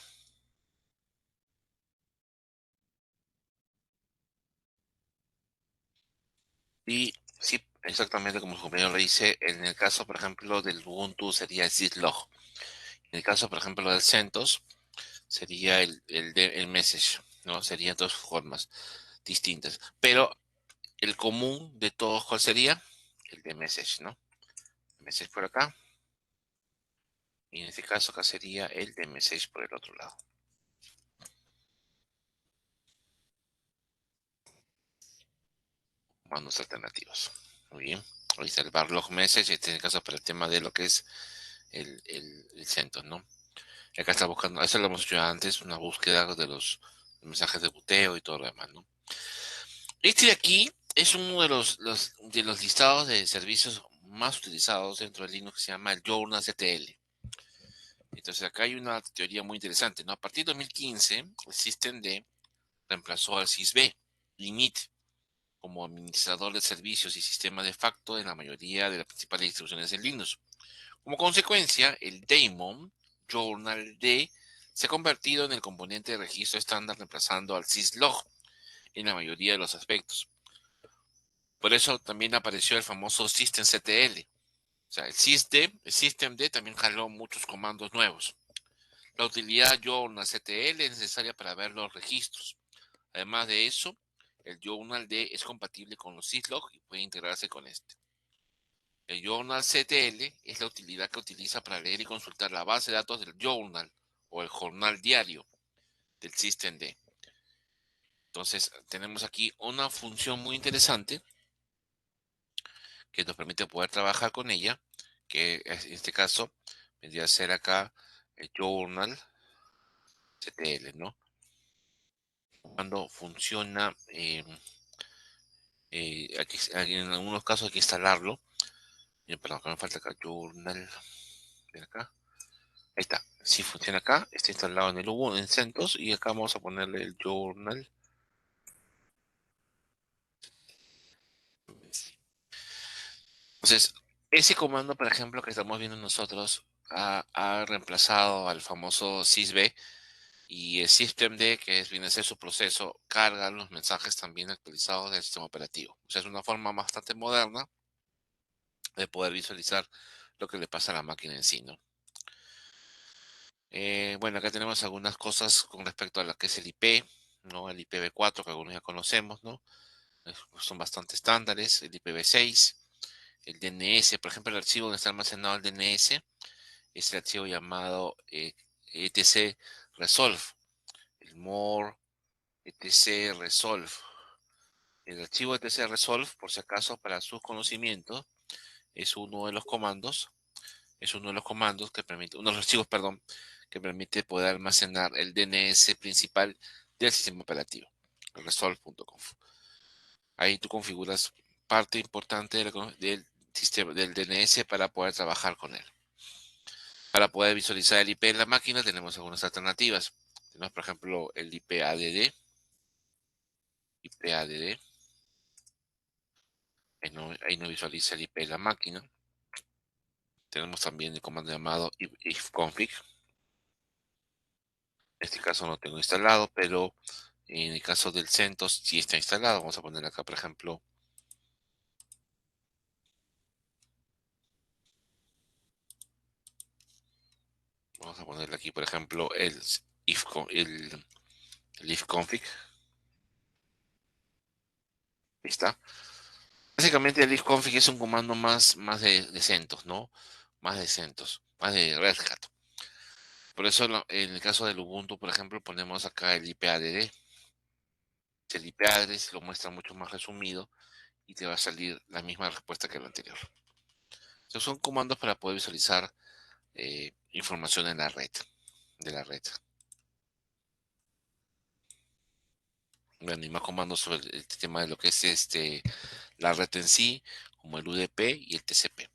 Y sí, exactamente como su compañero le dice, en el caso, por ejemplo, del Ubuntu sería el syslog. En el caso, por ejemplo, del CentOS sería el message, ¿no? Serían dos formas distintas. Pero el común de todos, ¿cuál sería? El de message, ¿no? Message por acá. Y en este caso acá sería el de message por el otro lado. Comandos alternativos. Muy bien. Ahí está el barlog message. Este en el caso para el tema de lo que es el CentOS, ¿no? Y acá está buscando, eso lo hemos hecho antes, una búsqueda de los mensajes de boteo y todo lo demás, ¿no? Este de aquí es uno de los listados de servicios más utilizados dentro de Linux que se llama el journalctl. Entonces acá hay una teoría muy interesante, ¿no? A partir de 2015, el systemd reemplazó al sysb init como administrador de servicios y sistema de facto en la mayoría de las principales distribuciones de Linux. Como consecuencia, el daemon journald se ha convertido en el componente de registro estándar reemplazando al syslog en la mayoría de los aspectos. Por eso también apareció el famoso systemctl. O sea, el systemd también jaló muchos comandos nuevos. La utilidad journalctl es necesaria para ver los registros. Además de eso, el journald es compatible con los syslog y puede integrarse con este. El journalctl es la utilidad que utiliza para leer y consultar la base de datos del journal o el jornal diario del systemd. Entonces, tenemos aquí una función muy interesante que nos permite poder trabajar con ella, que en este caso vendría a ser acá el journal CTL, ¿no? Cuando funciona, aquí en algunos casos hay que instalarlo. Perdón, que me falta acá, journal, ven acá. Ahí está, si funciona acá, está instalado en el Ubuntu, en CentOS, y acá vamos a ponerle el journal. Entonces, ese comando, por ejemplo, que estamos viendo nosotros, ha reemplazado al famoso sysb. Y el systemd, que viene a ser su proceso, carga los mensajes también actualizados del sistema operativo. O sea, es una forma bastante moderna de poder visualizar lo que le pasa a la máquina en sí, ¿no? Bueno, acá tenemos algunas cosas con respecto a lo que es el IP, ¿no? El IPv4, que algunos ya conocemos, ¿no? Son bastante estándares, el IPv6, el DNS, por ejemplo, el archivo donde está almacenado el DNS es el archivo llamado etc resolve, el more etc resolve. El archivo etc resolve, por si acaso, para sus conocimientos, es uno de los comandos, que permite, uno de los archivos, perdón, que permite poder almacenar el DNS principal del sistema operativo, el resolve.conf. Ahí tú configuras parte importante del sistema del DNS para poder trabajar con él. Para poder visualizar el IP en la máquina tenemos algunas alternativas. Tenemos, por ejemplo, el IP-add. Ahí no visualiza el IP en la máquina. Tenemos también el comando llamado ifconfig. En este caso no tengo instalado, pero en el caso del CentOS sí está instalado. Vamos a poner acá, por ejemplo, vamos a ponerle aquí, por ejemplo, el ifconfig. Ahí está. Básicamente el ifconfig es un comando más de CentOS, ¿no? Más de CentOS, más de Red Hat. Por eso en el caso del Ubuntu, por ejemplo, ponemos acá el IP-add. El IP-address lo muestra mucho más resumido y te va a salir la misma respuesta que el anterior. Estos son comandos para poder visualizar información en la red, de la red. Bueno, y más comandos sobre el tema de lo que es la red en sí, como el UDP y el TCP.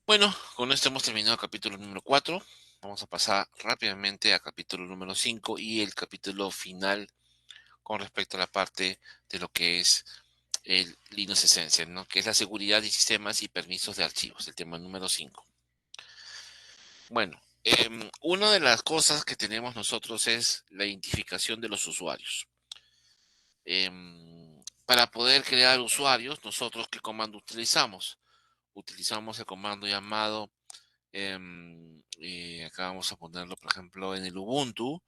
Bueno, con esto hemos terminado el capítulo número 4. Vamos a pasar rápidamente al capítulo número 5 y el capítulo final con respecto a la parte de lo que es el Linux Essential, ¿no? Que es la seguridad de sistemas y permisos de archivos, el tema número 5. Bueno, una de las cosas que tenemos nosotros es la identificación de los usuarios. Para poder crear usuarios, nosotros ¿qué comando utilizamos? Utilizamos el comando llamado, acá vamos a ponerlo, por ejemplo, en el Ubuntu.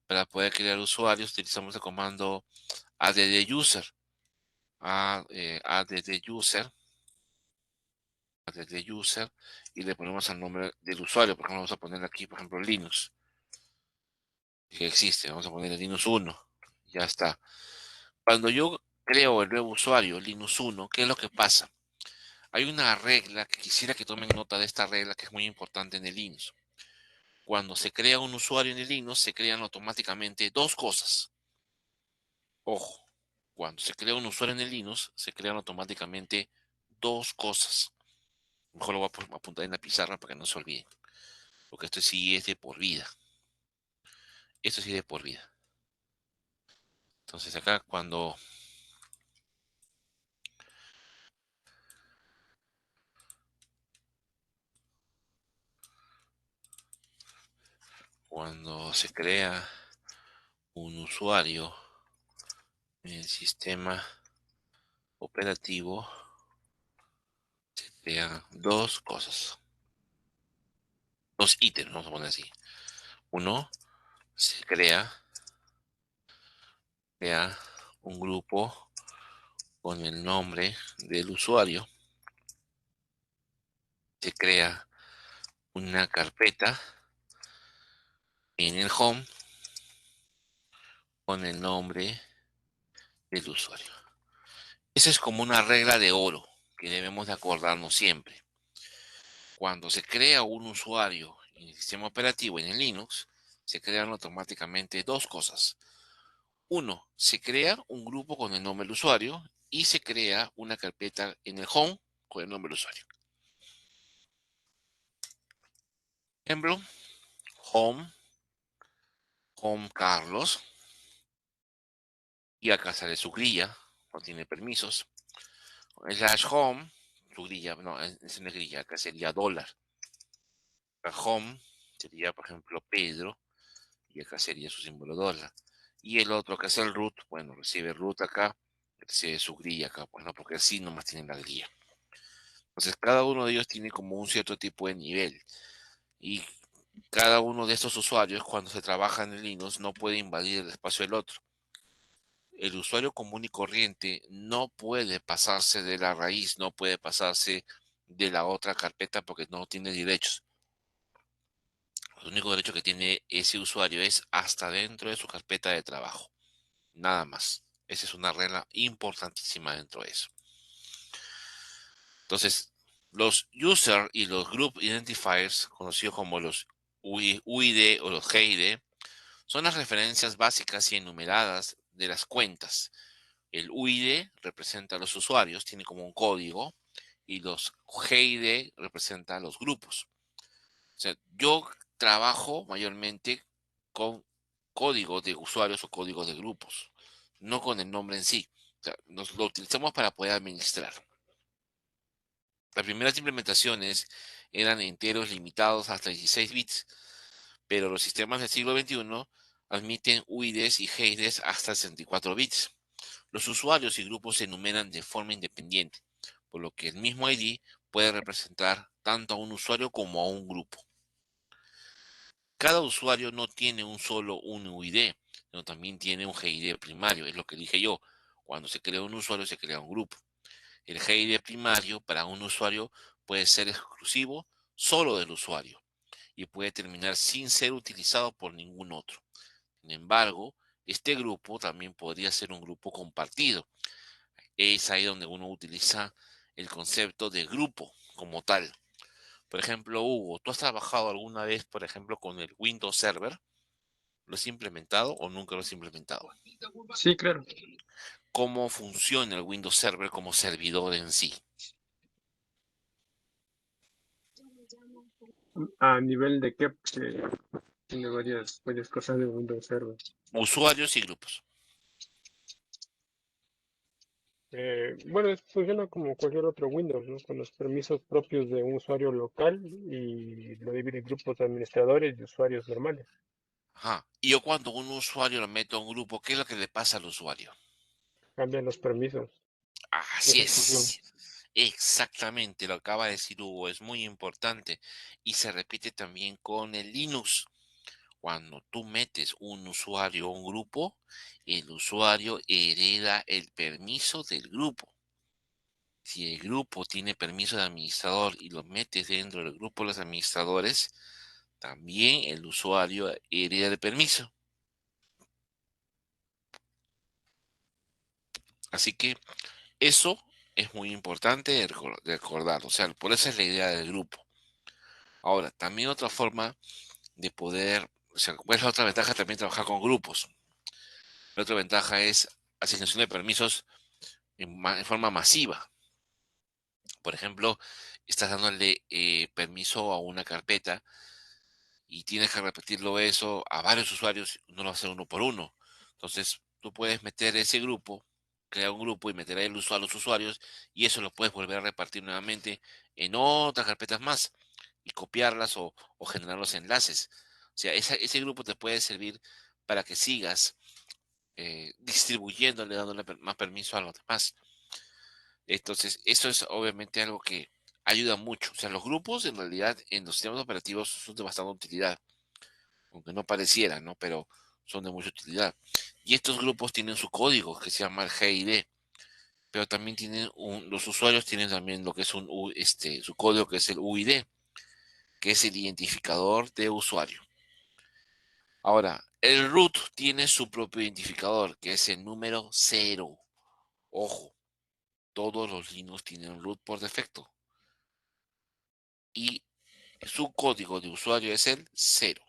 Para poder crear usuarios, utilizamos el comando add-user. Add-user, add-user, y le ponemos el nombre del usuario. Por ejemplo, vamos a poner aquí, por ejemplo, Linux, que existe. Vamos a poner Linux 1. Ya está. Cuando yo creo el nuevo usuario, Linux 1, ¿qué es lo que pasa? Hay una regla que quisiera que tomen nota de esta regla que es muy importante en el Linux. Cuando se crea un usuario en el Linux, se crean automáticamente dos cosas. Ojo, cuando se crea un usuario en el Linux, se crean automáticamente dos cosas. Mejor lo voy a apuntar en la pizarra para que no se olvide. Porque esto sí es de por vida. Esto sí es de por vida. Entonces acá cuando se crea un usuario en el sistema operativo, se crean dos cosas. Dos ítems, vamos a poner así. Uno, se crea un grupo con el nombre del usuario. Se crea una carpeta en el home con el nombre del usuario. Esa es como una regla de oro que debemos de acordarnos siempre. Cuando se crea un usuario en el sistema operativo en el Linux, se crean automáticamente dos cosas. Uno, se crea un grupo con el nombre del usuario y se crea una carpeta en el home con el nombre del usuario. Ejemplo, home Carlos, y acá sale su grilla, no tiene permisos. Slash home, su grilla, no, es una grilla, acá sería dólar. Acá home sería, por ejemplo, Pedro, y acá sería su símbolo dólar. Y el otro que es el root, bueno, recibe root acá, recibe su grilla acá, bueno, porque así nomás tienen la grilla. Entonces, cada uno de ellos tiene como un cierto tipo de nivel. Y cada uno de estos usuarios, cuando se trabaja en el Linux, no puede invadir el espacio del otro. El usuario común y corriente no puede pasarse de la raíz, no puede pasarse de la otra carpeta porque no tiene derechos. El único derecho que tiene ese usuario es hasta dentro de su carpeta de trabajo. Nada más. Esa es una regla importantísima dentro de eso. Entonces, los user y los group identifiers, conocidos como los UID o los GID, son las referencias básicas y enumeradas de las cuentas. El UID representa a los usuarios, tiene como un código, y los GID representan a los grupos. O sea, yo trabajo mayormente con códigos de usuarios o códigos de grupos, no con el nombre en sí. O sea, nos lo utilizamos para poder administrar. Las primeras implementaciones eran enteros limitados hasta 16 bits, pero los sistemas del siglo XXI admiten UIDs y GIDs hasta 64 bits. Los usuarios y grupos se enumeran de forma independiente, por lo que el mismo ID puede representar tanto a un usuario como a un grupo. Cada usuario no tiene un UID, sino también tiene un GID primario, es lo que dije yo. Cuando se crea un usuario, se crea un grupo. El GID primario para un usuario puede ser exclusivo solo del usuario y puede terminar sin ser utilizado por ningún otro. Sin embargo, este grupo también podría ser un grupo compartido. Es ahí donde uno utiliza el concepto de grupo como tal. Por ejemplo, Hugo, ¿tú has trabajado alguna vez, por ejemplo, con el Windows Server? ¿Lo has implementado o nunca lo has implementado? Sí, claro. ¿Cómo funciona el Windows Server como servidor en sí? ¿A nivel de qué? Porque tiene varias cosas de Windows Server. Usuarios y grupos. Bueno, funciona como cualquier otro Windows, ¿no? Con los permisos propios de un usuario local y lo divide en grupos de administradores y usuarios normales. Ajá. Y yo cuando un usuario lo meto a un grupo, ¿qué es lo que le pasa al usuario? Cambian los permisos de Así ejecución. es. Exactamente, lo acaba de decir Hugo, es muy importante. Y se repite también con el Linux. Cuando tú metes un usuario a un grupo, el usuario hereda el permiso del grupo. Si el grupo tiene permiso de administrador y lo metes dentro del grupo de los administradores, también el usuario hereda el permiso. Así que eso es muy importante de recordar. O sea, por eso es la idea del grupo. Ahora, también otra forma de poder, o sea, ¿cuál es la otra ventaja? También trabajar con grupos. La otra ventaja es asignación de permisos en forma masiva. Por ejemplo, estás dándole permiso a una carpeta y tienes que repetirlo eso a varios usuarios, no lo vas a hacer uno por uno. Entonces, tú puedes meter ese grupo, crear un grupo y meter ahí a los usuarios y eso lo puedes volver a repartir nuevamente en otras carpetas más y copiarlas o generar los enlaces. O sea, ese grupo te puede servir para que sigas distribuyéndole, dándole más permiso a los demás. Entonces, eso es obviamente algo que ayuda mucho. O sea, los grupos en realidad en los sistemas operativos son de bastante utilidad, aunque no pareciera, ¿no? Pero son de mucha utilidad. Y estos grupos tienen su código que se llama el GID, pero también tienen los usuarios tienen también lo que es su código que es el UID, que es el identificador de usuario. Ahora, el root tiene su propio identificador, que es el número 0. Ojo, todos los Linux tienen root por defecto. Y su código de usuario es el 0.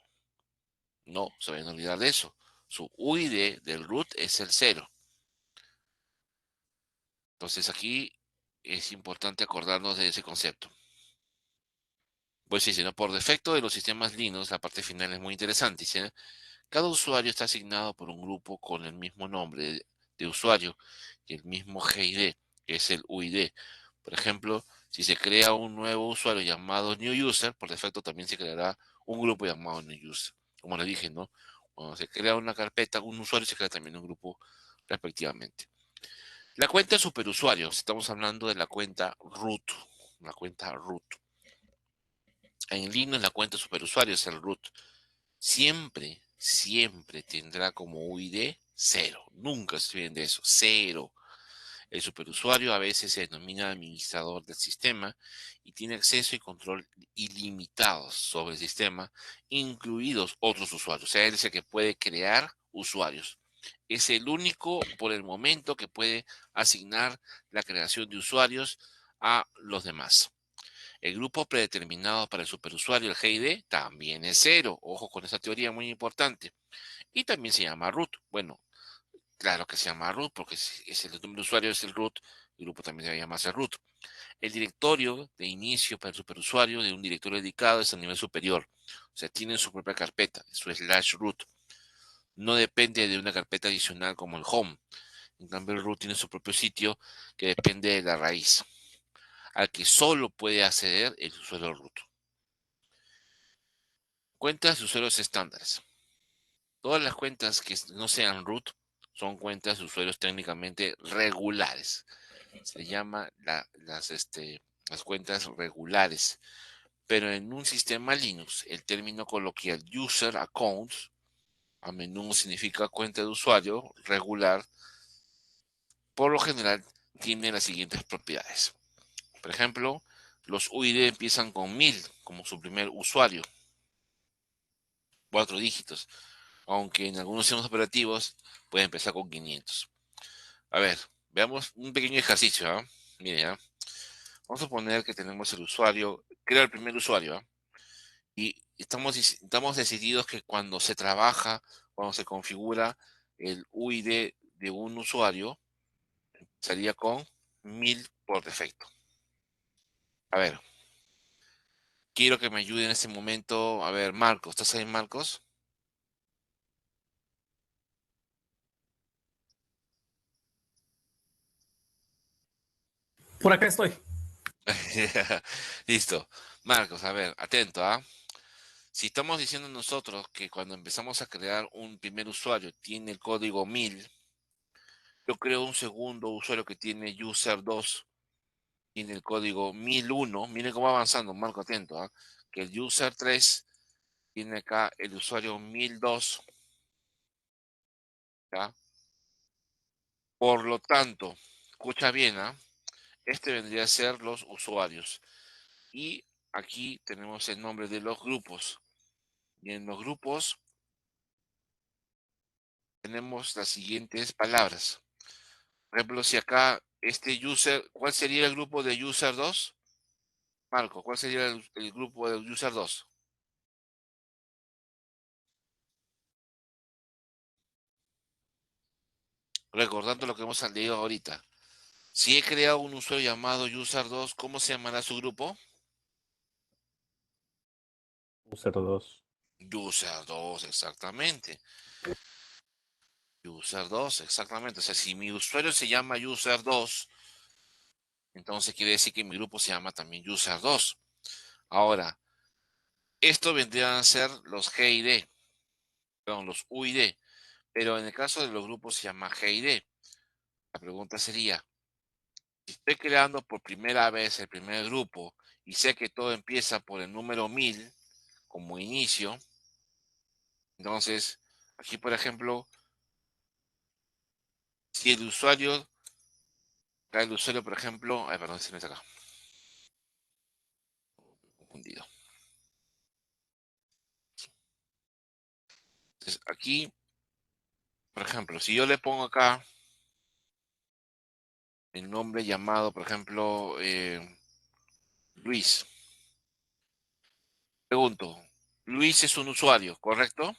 No se vayan a olvidar de eso. Su UID del root es el 0. Entonces aquí es importante acordarnos de ese concepto. Pues sí, sino por defecto de los sistemas Linux, la parte final es muy interesante. Dice, cada usuario está asignado por un grupo con el mismo nombre de usuario y el mismo GID, que es el UID. Por ejemplo, si se crea un nuevo usuario llamado New User, por defecto también se creará un grupo llamado New User. Como le dije, ¿no? Cuando se crea una carpeta, un usuario se crea también un grupo respectivamente. La cuenta superusuarios, estamos hablando de la cuenta root. La cuenta root. En Linux la cuenta superusuario es el root. Siempre tendrá como UID 0. Nunca se olviden de eso, 0. El superusuario a veces se denomina administrador del sistema y tiene acceso y control ilimitados sobre el sistema, incluidos otros usuarios. O sea, él es el que puede crear usuarios. Es el único por el momento que puede asignar la creación de usuarios a los demás. El grupo predeterminado para el superusuario, el GID, también es 0. Ojo con esa teoría muy importante. Y también se llama root. Bueno, claro que se llama root porque es el nombre de usuario es el root. El grupo también debe llamarse root. El directorio de inicio para el superusuario de un directorio dedicado es a nivel superior. O sea, tienen su propia carpeta, su slash root. No depende de una carpeta adicional como el home. En cambio, el root tiene su propio sitio que depende de la raíz, al que solo puede acceder el usuario root. Cuentas de usuarios estándares. Todas las cuentas que no sean root son cuentas de usuarios técnicamente regulares. Se llama las cuentas regulares. Pero en un sistema Linux, el término coloquial user accounts a menudo significa cuenta de usuario regular. Por lo general, tiene las siguientes propiedades. Por ejemplo, los UID empiezan con 1000 como su primer usuario, 4 dígitos, aunque en algunos sistemas operativos puede empezar con 500. A ver, veamos un pequeño ejercicio. ¿Ah? Mire, vamos a poner que tenemos el usuario, crea el primer usuario. ¿Ah? Y estamos decididos que cuando se trabaja, cuando se configura el UID de un usuario, sería con 1000 por defecto. A ver, quiero que me ayude en este momento. A ver, Marcos, ¿estás ahí, Marcos? Por acá estoy. Listo. Marcos, a ver, atento, ¿ah? Si estamos diciendo nosotros que cuando empezamos a crear un primer usuario tiene el código 1000, yo creo un segundo usuario que tiene user2, tiene el código 1001. Miren cómo va avanzando, Marco, atento, ¿ah? Que el user3 tiene acá el usuario 1002, ¿ya? Por lo tanto, escucha bien, ¿ah? Este vendría a ser los usuarios. Y aquí tenemos el nombre de los grupos. Y en los grupos tenemos las siguientes palabras. Por ejemplo, si acá este user, ¿cuál sería el grupo de user2? Marco, ¿cuál sería el grupo de user2? Recordando lo que hemos leído ahorita. Si he creado un usuario llamado user2, ¿cómo se llamará su grupo? User2. User2, exactamente. User2, exactamente. O sea, si mi usuario se llama user2, entonces quiere decir que mi grupo se llama también user2. Ahora, esto vendrían a ser los GID, perdón, los UID, pero en el caso de los grupos se llama GID. La pregunta sería, si estoy creando por primera vez el primer grupo y sé que todo empieza por el número 1000 como inicio, entonces aquí por ejemplo, si el usuario por ejemplo, ay perdón, si no está acá, confundido. Entonces aquí, por ejemplo, si yo le pongo acá el nombre llamado, por ejemplo, Luis, pregunto, Luis es un usuario, ¿correcto?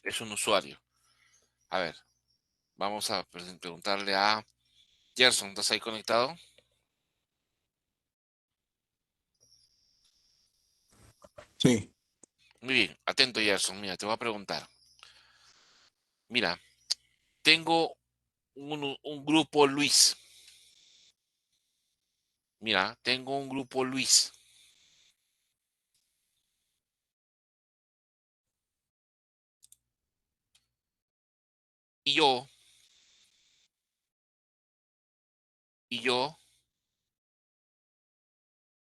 Es un usuario. A ver, vamos a preguntarle a Gerson, ¿estás ahí conectado? Sí, Muy bien, atento Gerson, mira, te voy a preguntar. Mira, tengo un grupo Luis. Mira, tengo un grupo Luis. Y yo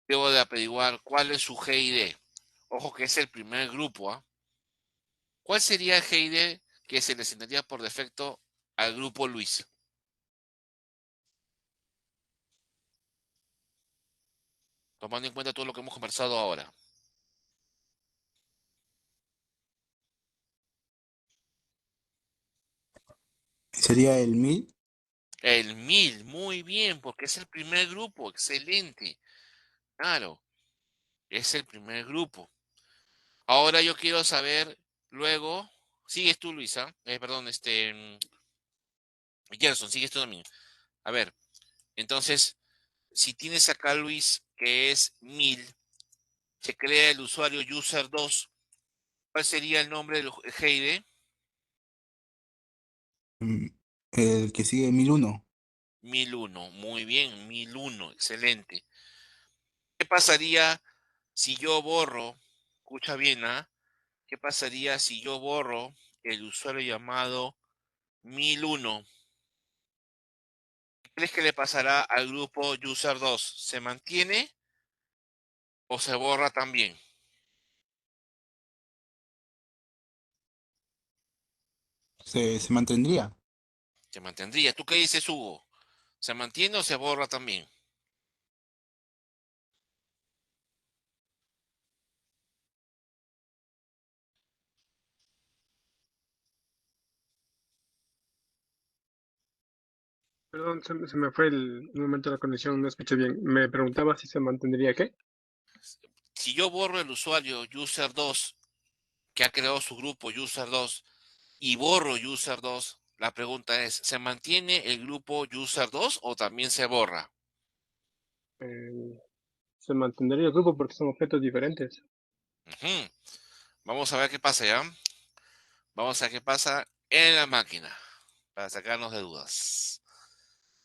debo de averiguar cuál es su GID. Ojo que es el primer grupo, ¿ah? ¿Cuál sería el GID que se le asignaría por defecto al grupo Luis? Tomando en cuenta todo lo que hemos conversado ahora. sería el 1000. El 1000, muy bien, porque es el primer grupo, excelente. Claro, es el primer grupo. Ahora yo quiero saber, luego, sigues tú, Luisa, perdón, Gerson, sigues tú también. A ver, entonces, si tienes acá, Luis, que es 1000, se crea el usuario user2, ¿cuál sería el nombre del GID? mm, El que sigue 1001. 1001, muy bien, 1001, excelente. ¿Qué pasaría si yo borro, escucha bien, ¿ah? ¿Qué pasaría si yo borro el usuario llamado 1001? ¿Qué crees que le pasará al grupo user2? ¿Se mantiene o se borra también? Se mantendría. Se mantendría. ¿Tú qué dices, Hugo? ¿Se mantiene o se borra también? Perdón, se me fue un momento la conexión, no escuché bien. Me preguntaba si se mantendría qué. Si yo borro el usuario user2 que ha creado su grupo user2 y borro user2, la pregunta es, ¿se mantiene el grupo user2 o también se borra? Se mantendría el grupo porque son objetos diferentes. Ujú. Vamos a ver qué pasa ya. Vamos a ver qué pasa en la máquina para sacarnos de dudas.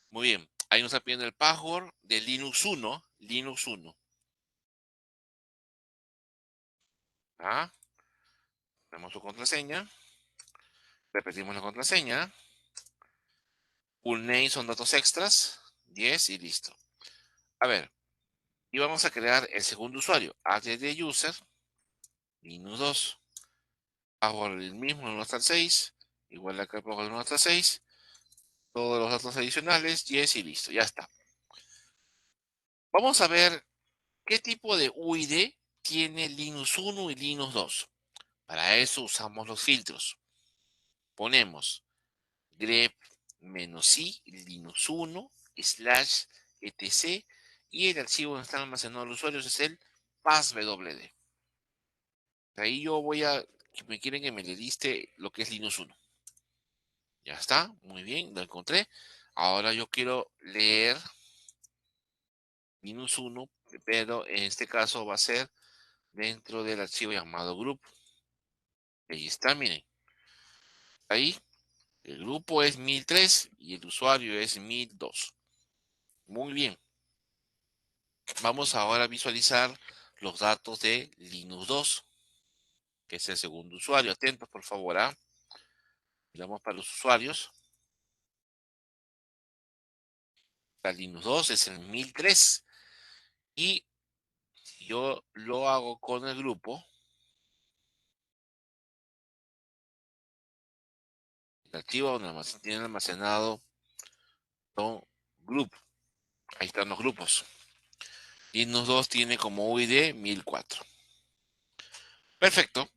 Muy bien. Ahí nos está pidiendo el password de Linux 1. Linux 1. ¿Ah? Tenemos su contraseña. Repetimos la contraseña. Full name son datos extras. 10 y listo. A ver. Y vamos a crear el segundo usuario. add user. Linux 2. Password el mismo, el 1 hasta el 6. Igual acá pongo el 1 hasta el 6. Todos los datos adicionales. 10 y listo. Ya está. Vamos a ver qué tipo de UID tiene Linux 1 y Linux 2. Para eso usamos los filtros. Ponemos grep-i linux 1 /etc y el archivo donde están almacenados los usuarios es el passwd. Ahí yo voy a, me quieren que me le liste lo que es Linux 1. Ya está, muy bien, lo encontré. Ahora yo quiero leer Linux 1, pero en este caso va a ser dentro del archivo llamado group. Ahí está, miren. Ahí el grupo es 1003 y el usuario es 1002. Muy bien. Vamos ahora a visualizar los datos de Linux 2, que es el segundo usuario. Atentos, por favor. Miramos para los usuarios. La Linux 2 es el 1003 y yo lo hago con el grupo. El archivo donde tiene almacenado son group. Ahí están los grupos. Linux 2 tiene como UID 1004. Perfecto.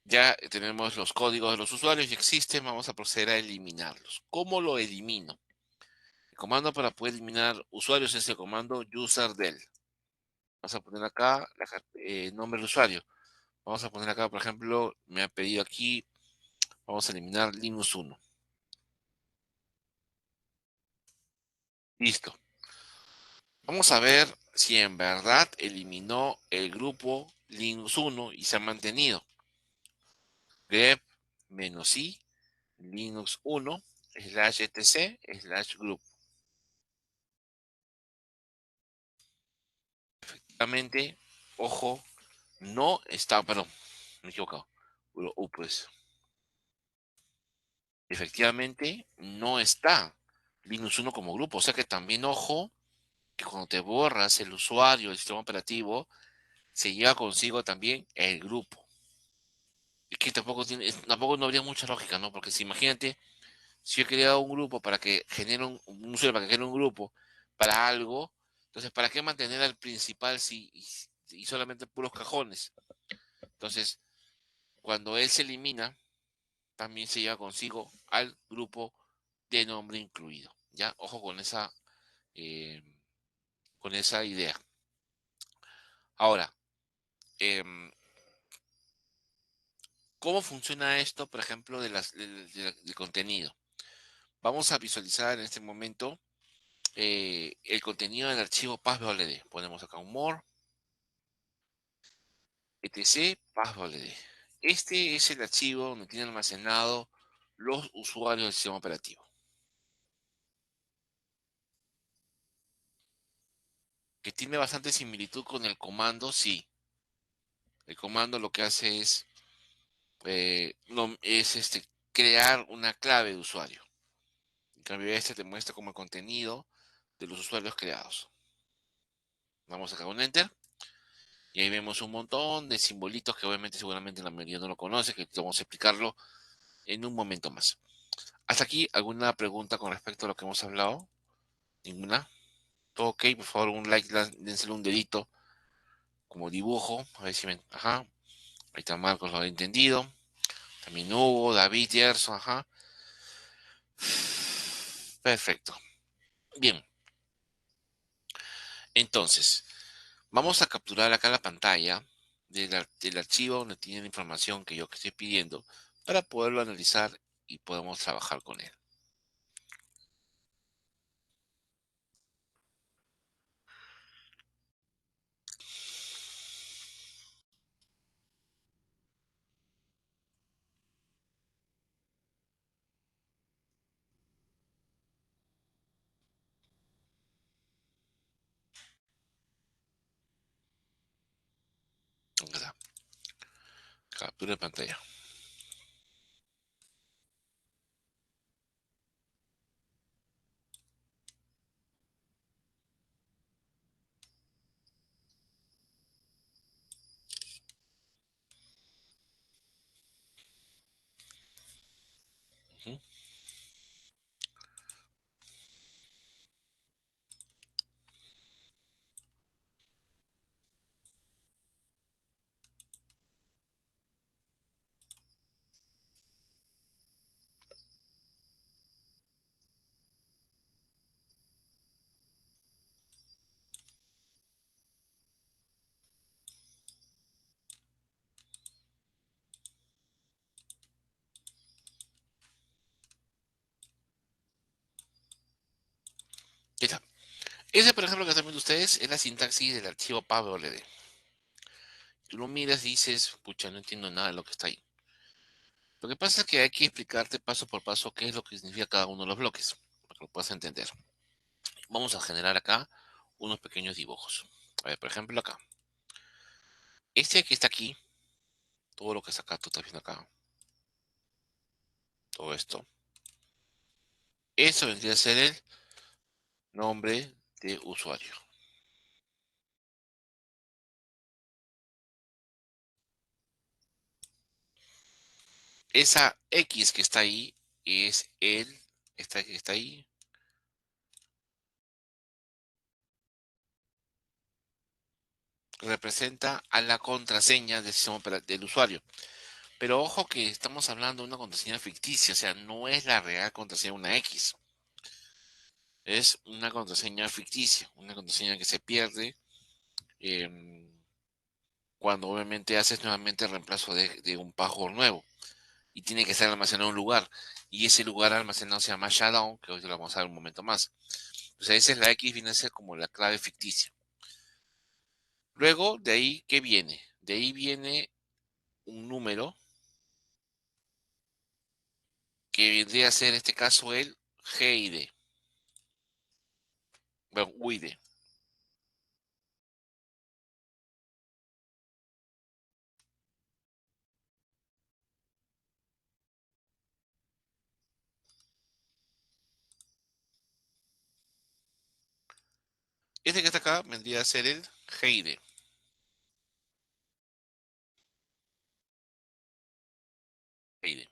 Ya tenemos los códigos de los usuarios y existen. Vamos a proceder a eliminarlos. ¿Cómo lo elimino? El comando para poder eliminar usuarios es el comando userdel. Vamos a poner acá el nombre del usuario. Vamos a poner acá, por ejemplo, me ha pedido aquí, vamos a eliminar Linux 1. Listo. Vamos a ver si en verdad eliminó el grupo Linux 1 y se ha mantenido. grep-i linux 1 /etc/group. Efectivamente, ojo, no está, perdón, me he equivocado. Pues, efectivamente, no está Linux 1 como grupo. O sea que también, ojo, que cuando te borras el usuario del sistema operativo, se lleva consigo también el grupo. Es que tampoco no habría mucha lógica, ¿no? Porque si imagínate, si yo he creado un grupo para que genere un usuario, para que genere un grupo para algo, entonces, ¿para qué mantener al principal y solamente puros cajones? Entonces, cuando él se elimina, también se lleva consigo al grupo de nombre incluido. Ya, ojo eh, con esa idea. Ahora, em, ¿cómo funciona esto, por ejemplo, del contenido? Vamos a visualizar en este momento el contenido del archivo passwd. Ponemos acá un more, etc, passwd. Este es el archivo donde tiene almacenado los usuarios del sistema operativo. Que tiene bastante similitud con el comando, sí. El comando lo que hace es, crear una clave de usuario. En cambio, este te muestra como el contenido de los usuarios creados. Vamos acá con Enter. Y ahí vemos un montón de simbolitos que obviamente seguramente la mayoría no lo conoce, que vamos a explicarlo en un momento más. Hasta aquí, ¿alguna pregunta con respecto a lo que hemos hablado? ¿Ninguna? ¿Todo ok? Por favor, un like, dénselo un dedito como dibujo. A ver si ven. Ajá. Ahí está Marcos, lo ha entendido. También Hugo, David, Gerson, ajá. Perfecto. Bien. Entonces, vamos a capturar acá la pantalla del archivo donde tiene la información que yo que estoy pidiendo para poderlo analizar y podemos trabajar con él. ¿Dónde está? Captura de pantalla. Ujú. Ahí está. Ese, por ejemplo, que están viendo ustedes es la sintaxis del archivo PABOLD. Tú lo miras y dices, pucha, no entiendo nada de lo que está ahí. Lo que pasa es que hay que explicarte paso por paso qué es lo que significa cada uno de los bloques, para que lo puedas entender. Vamos a generar acá unos pequeños dibujos. A ver, por ejemplo, acá. Este que está aquí, todo lo que está acá, tú estás viendo acá, todo esto. Eso vendría a ser el nombre de usuario. Esa X que está ahí es esta que está ahí, representa a la contraseña del sistema del usuario. Pero ojo que estamos hablando de una contraseña ficticia, o sea, no es la real contraseña de una X. Es una contraseña ficticia, una contraseña que se pierde em, cuando obviamente haces nuevamente el reemplazo de un password nuevo. Y tiene que estar almacenado en un lugar. Y ese lugar almacenado se llama Shadow, que hoy lo vamos a ver un momento más. O sea, esa es la X, viene a ser como la clave ficticia. Luego, de ahí, ¿qué viene? De ahí viene un número que vendría a ser en este caso el GID. Bueno, UID. Este que está acá vendría a ser el GID. GID.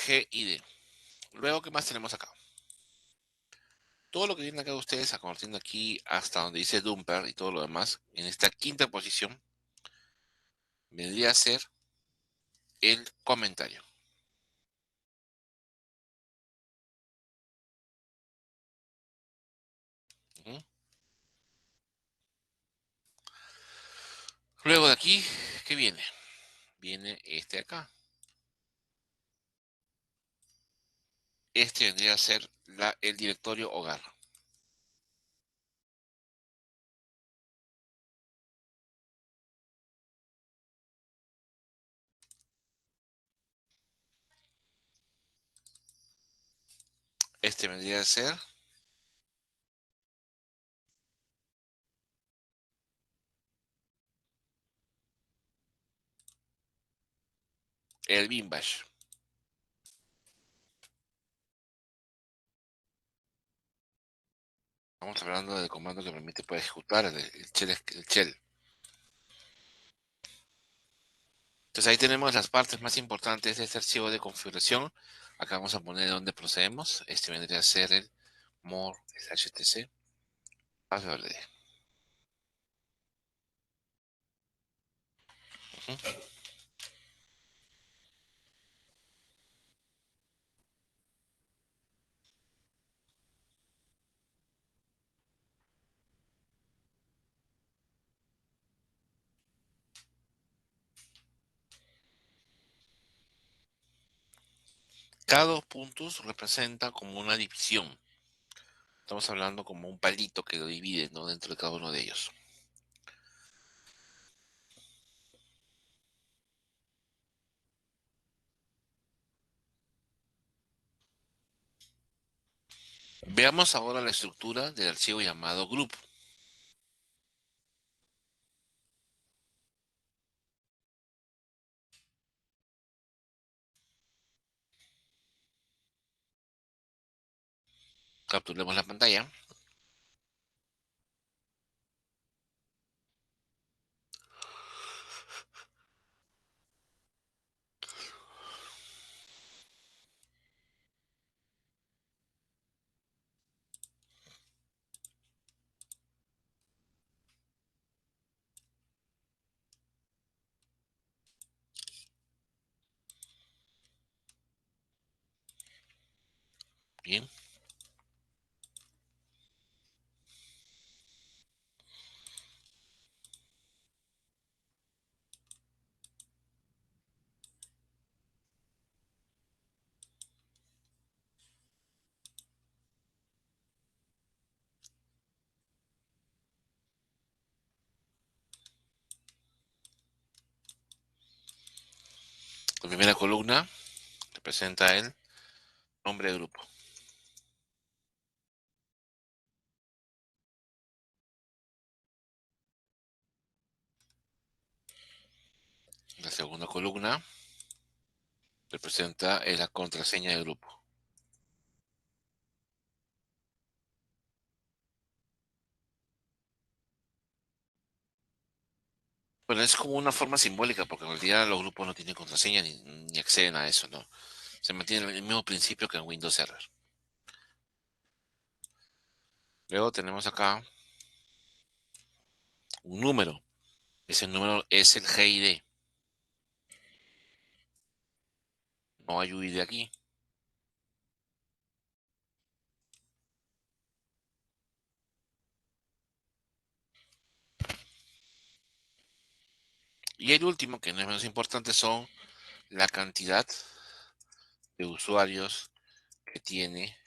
GID. Luego, ¿qué más tenemos acá? Todo lo que viene acá de ustedes, compartiendo aquí hasta donde dice Dumper y todo lo demás, en esta quinta posición, vendría a ser el comentario. Ujú. Luego de aquí, ¿qué viene? Viene este acá. Este vendría a ser el directorio hogar. Este vendría a ser el bin bash. Estamos hablando del comando que permite poder ejecutar el shell. Entonces ahí tenemos las partes más importantes de este archivo de configuración. Acá vamos a poner dónde procedemos. Este vendría a ser el more/etc. Password. Cada 2 puntos representa como una división. Estamos hablando como un palito que lo divide, ¿no? Dentro de cada uno de ellos. Veamos ahora la estructura del archivo llamado group. Capturemos la pantalla. Bien. La primera columna representa el nombre del grupo. La segunda columna representa la contraseña del grupo. Bueno, es como una forma simbólica porque en realidad los grupos no tienen contraseña ni acceden a eso, ¿no? Se mantiene el mismo principio que en Windows Server. Luego tenemos acá un número. Ese número es el GID. No hay UID aquí. Y el último, que no es menos importante, son la cantidad de usuarios que tiene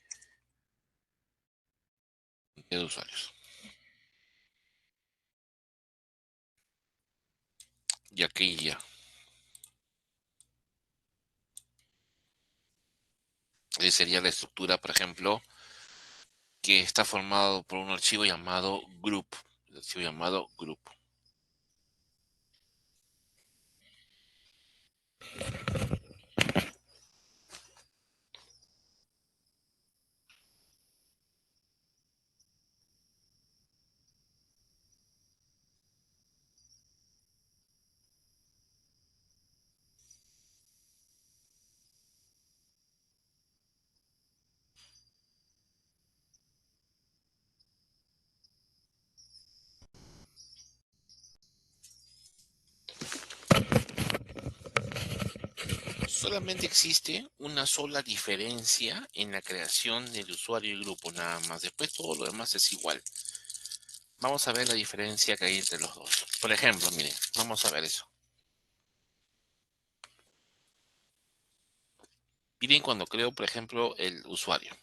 de usuarios. Y aquí iría. Esa sería la estructura, por ejemplo, que está formado por un archivo llamado group. El archivo llamado group. Solamente existe una sola diferencia en la creación del usuario y grupo, nada más. Después todo lo demás es igual. Vamos a ver la diferencia que hay entre los dos. Por ejemplo, miren, vamos a ver eso. Miren cuando creo, por ejemplo, el usuario.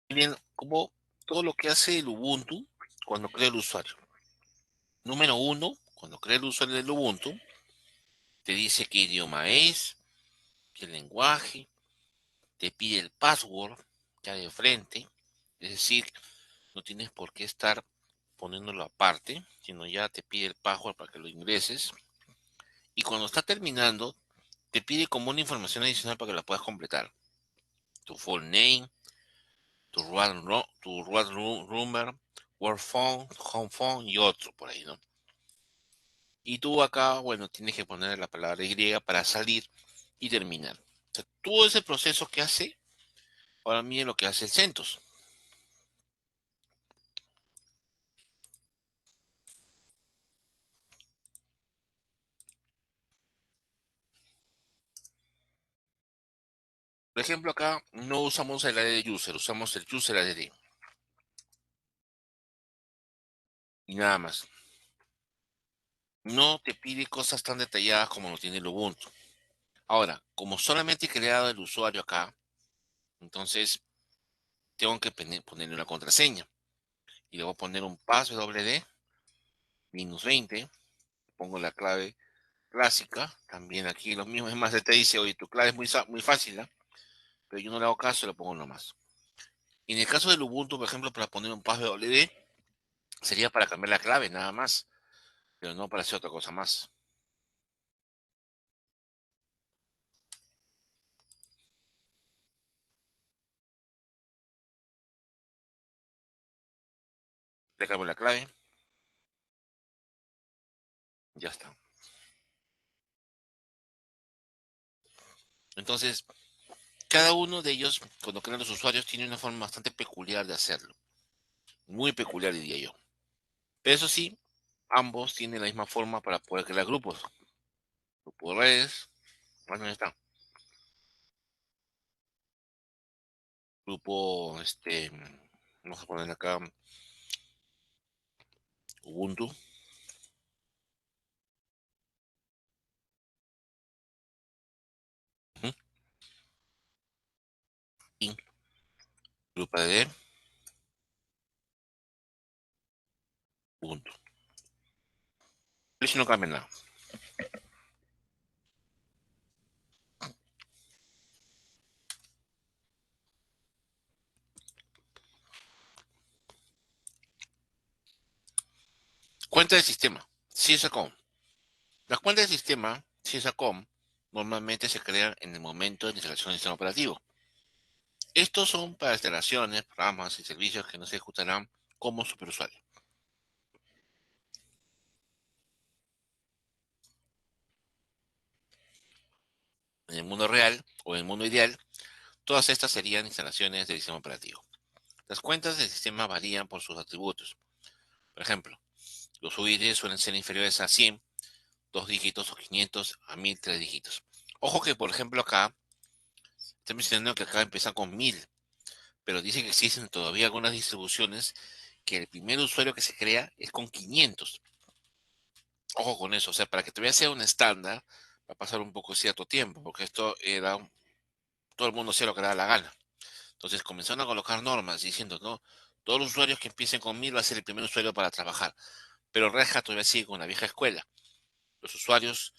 Miren cómo todo lo que hace el Ubuntu cuando crea el usuario. Número uno, cuando crea el usuario del Ubuntu, te dice qué idioma es, qué lenguaje, te pide el password ya de frente. Es decir, no tienes por qué estar poniéndolo aparte, sino ya te pide el password para que lo ingreses. Y cuando está terminando, te pide como una información adicional para que la puedas completar. tu full name, tu root number, work phone, home phone y otro por ahí, ¿no? Y tú acá, bueno, tienes que poner la palabra Y para salir y terminar. O sea, todo ese proceso que hace, ahora miren lo que hace el CentOS. Por ejemplo, acá no usamos el área de user, usamos el user ID. Y nada más. No te pide cosas tan detalladas como lo tiene el Ubuntu. Ahora, como solamente he creado el usuario acá, entonces tengo que ponerle una contraseña. Y le voy a poner un passwd -20. Pongo la clave clásica. También aquí lo mismo. Es más, te dice, oye, tu clave es muy fácil, ¿eh? Pero yo no le hago caso, le pongo nomás. Y en el caso del Ubuntu, por ejemplo, para poner un passwd, sería para cambiar la clave, nada más. Pero no para hacer otra cosa más. Le cambio la clave. Ya está. Entonces, cada uno de ellos, cuando crean los usuarios, tiene una forma bastante peculiar de hacerlo. Muy peculiar, diría yo. Pero eso sí, ambos tienen la misma forma para poder crear grupos. Grupo de redes. Bueno, ahí está. Grupo, vamos a poner acá Ubuntu. Ujú. Y grupo de Ubuntu. Eso no cambia nada. Cuenta de sistema. Sysacom. Las cuentas de sistema Sysacom normalmente se crean en el momento de instalación del sistema operativo. Estos son para instalaciones, programas y servicios que no se ejecutarán como superusuario. En el mundo real o en el mundo ideal, todas estas serían instalaciones del sistema operativo. Las cuentas del sistema varían por sus atributos. Por ejemplo, los UID suelen ser inferiores a 100, 2 dígitos o 500 a 1000, 3 dígitos. Ojo que, por ejemplo, acá estoy mencionando que acá empieza con 1000, pero dice que existen todavía algunas distribuciones que el primer usuario que se crea es con 500. Ojo con eso, o sea, para que todavía sea un estándar, va a pasar un poco cierto tiempo, porque esto era todo el mundo hacía lo que le da la gana. Entonces comenzaron a colocar normas diciendo, no, todos los usuarios que empiecen con 1000 va a ser el primer usuario para trabajar. Pero Red Hat todavía sigue con la vieja escuela. Los usuarios,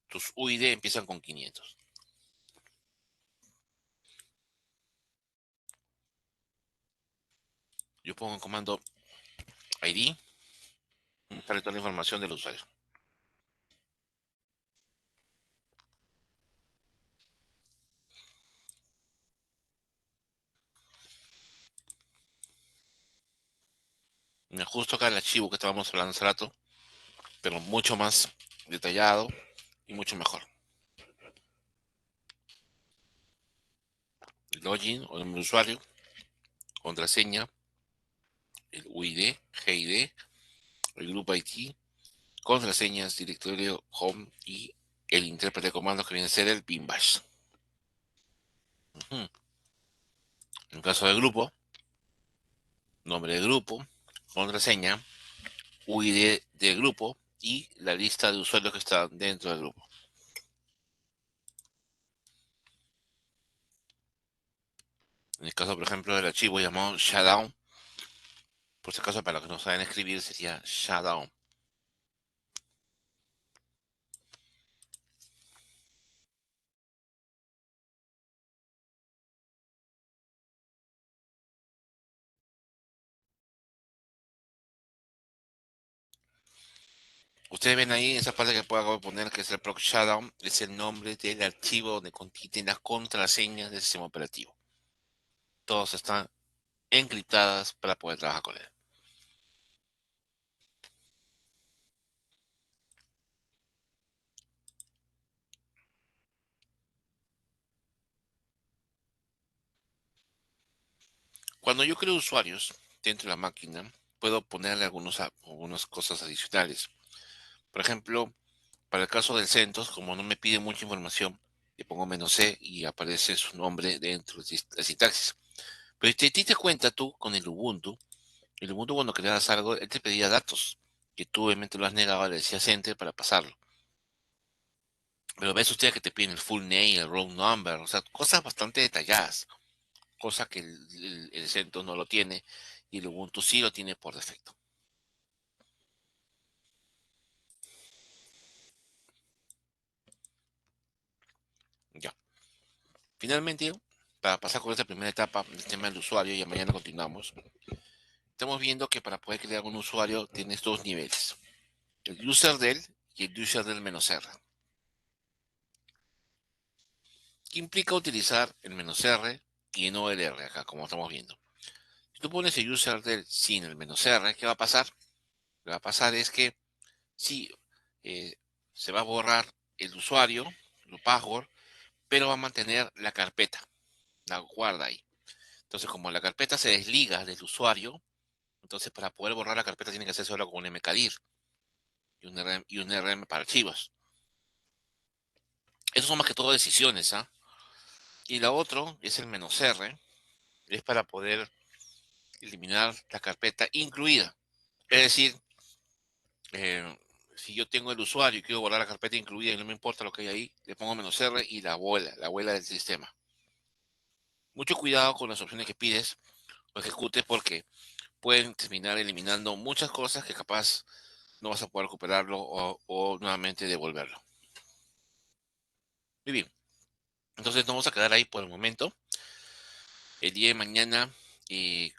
tus UID empiezan con 500. Yo pongo en comando ID, sale toda la información del usuario. Me ajusto acá el archivo que estábamos hablando hace rato, pero mucho más detallado y mucho mejor. El login o nombre de usuario, contraseña, el UID, GID, el grupo IT, contraseñas, directorio, home y el intérprete de comandos que viene a ser el bin bash. En caso de grupo, nombre de grupo, contraseña, UID de grupo y la lista de usuarios que están dentro del grupo. En el caso, por ejemplo, del archivo llamado Shutdown, por si acaso para los que no saben escribir sería Shutdown. Ustedes ven ahí esa parte que puedo poner que es el proc shutdown, es el nombre del archivo donde contiene las contraseñas del sistema operativo. todas están encriptadas para poder trabajar con él. Cuando yo creo usuarios dentro de la máquina, puedo ponerle algunas cosas adicionales. Por ejemplo, para el caso del CentOS, como no me pide mucha información, le pongo "-c" y aparece su nombre dentro de la sintaxis. Pero si te diste cuenta tú con el Ubuntu cuando creabas algo, él te pedía datos, que tú obviamente lo has negado, le decías enter para pasarlo. Pero ves usted que te piden el full name, el roll number, o sea, cosas bastante detalladas, cosa que el CentOS no lo tiene y el Ubuntu sí lo tiene por defecto. Ya. Finalmente, para pasar con esta primera etapa del tema del usuario, y mañana continuamos, estamos viendo que para poder crear un usuario tienes dos niveles, el userdel y el userdel -r. ¿Qué implica utilizar el -r y no el r acá, como estamos viendo? Si tú pones el userdel sin el -r, ¿qué va a pasar? Lo que va a pasar es que sí, eh, se va a borrar el usuario, el password, pero va a mantener la carpeta, la guarda ahí. Entonces, como la carpeta se desliga del usuario, entonces para poder borrar la carpeta tiene que hacerse solo con un mkdir y un rm para archivos. Esas son más que todo decisiones, ¿ah? Y la otra es el "-r", es para poder eliminar la carpeta incluida. Es decir, si yo tengo el usuario y quiero borrar la carpeta incluida y no me importa lo que hay ahí, le pongo "-r" y la abuela del sistema. Mucho cuidado con las opciones que pides o ejecutes porque pueden terminar eliminando muchas cosas que capaz no vas a poder recuperarlo o nuevamente devolverlo. Muy bien, entonces nos vamos a quedar ahí por el momento. El día de mañana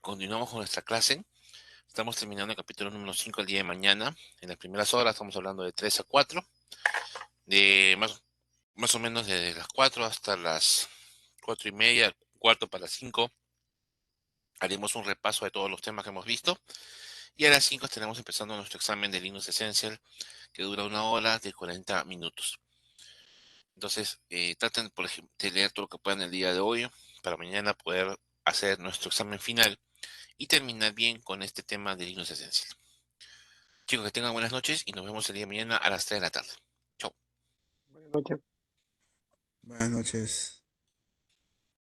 continuamos con nuestra clase. Estamos terminando el capítulo número 5 el día de mañana. En las primeras horas estamos hablando de 3 a 4, de más o menos desde las 4 hasta las 4:30, cuarto para las 5. Haremos un repaso de todos los temas que hemos visto. Y a las 5 estaremos empezando nuestro examen de Linux Essential, que dura 1 hora de 40 minutos. Entonces, traten, por ejemplo, de leer todo lo que puedan el día de hoy para mañana poder hacer nuestro examen final y terminar bien con este tema de Linux Essential. Chicos, que tengan buenas noches y nos vemos el día de mañana a las 3 de la tarde. Chao. Buenas noches. Buenas noches.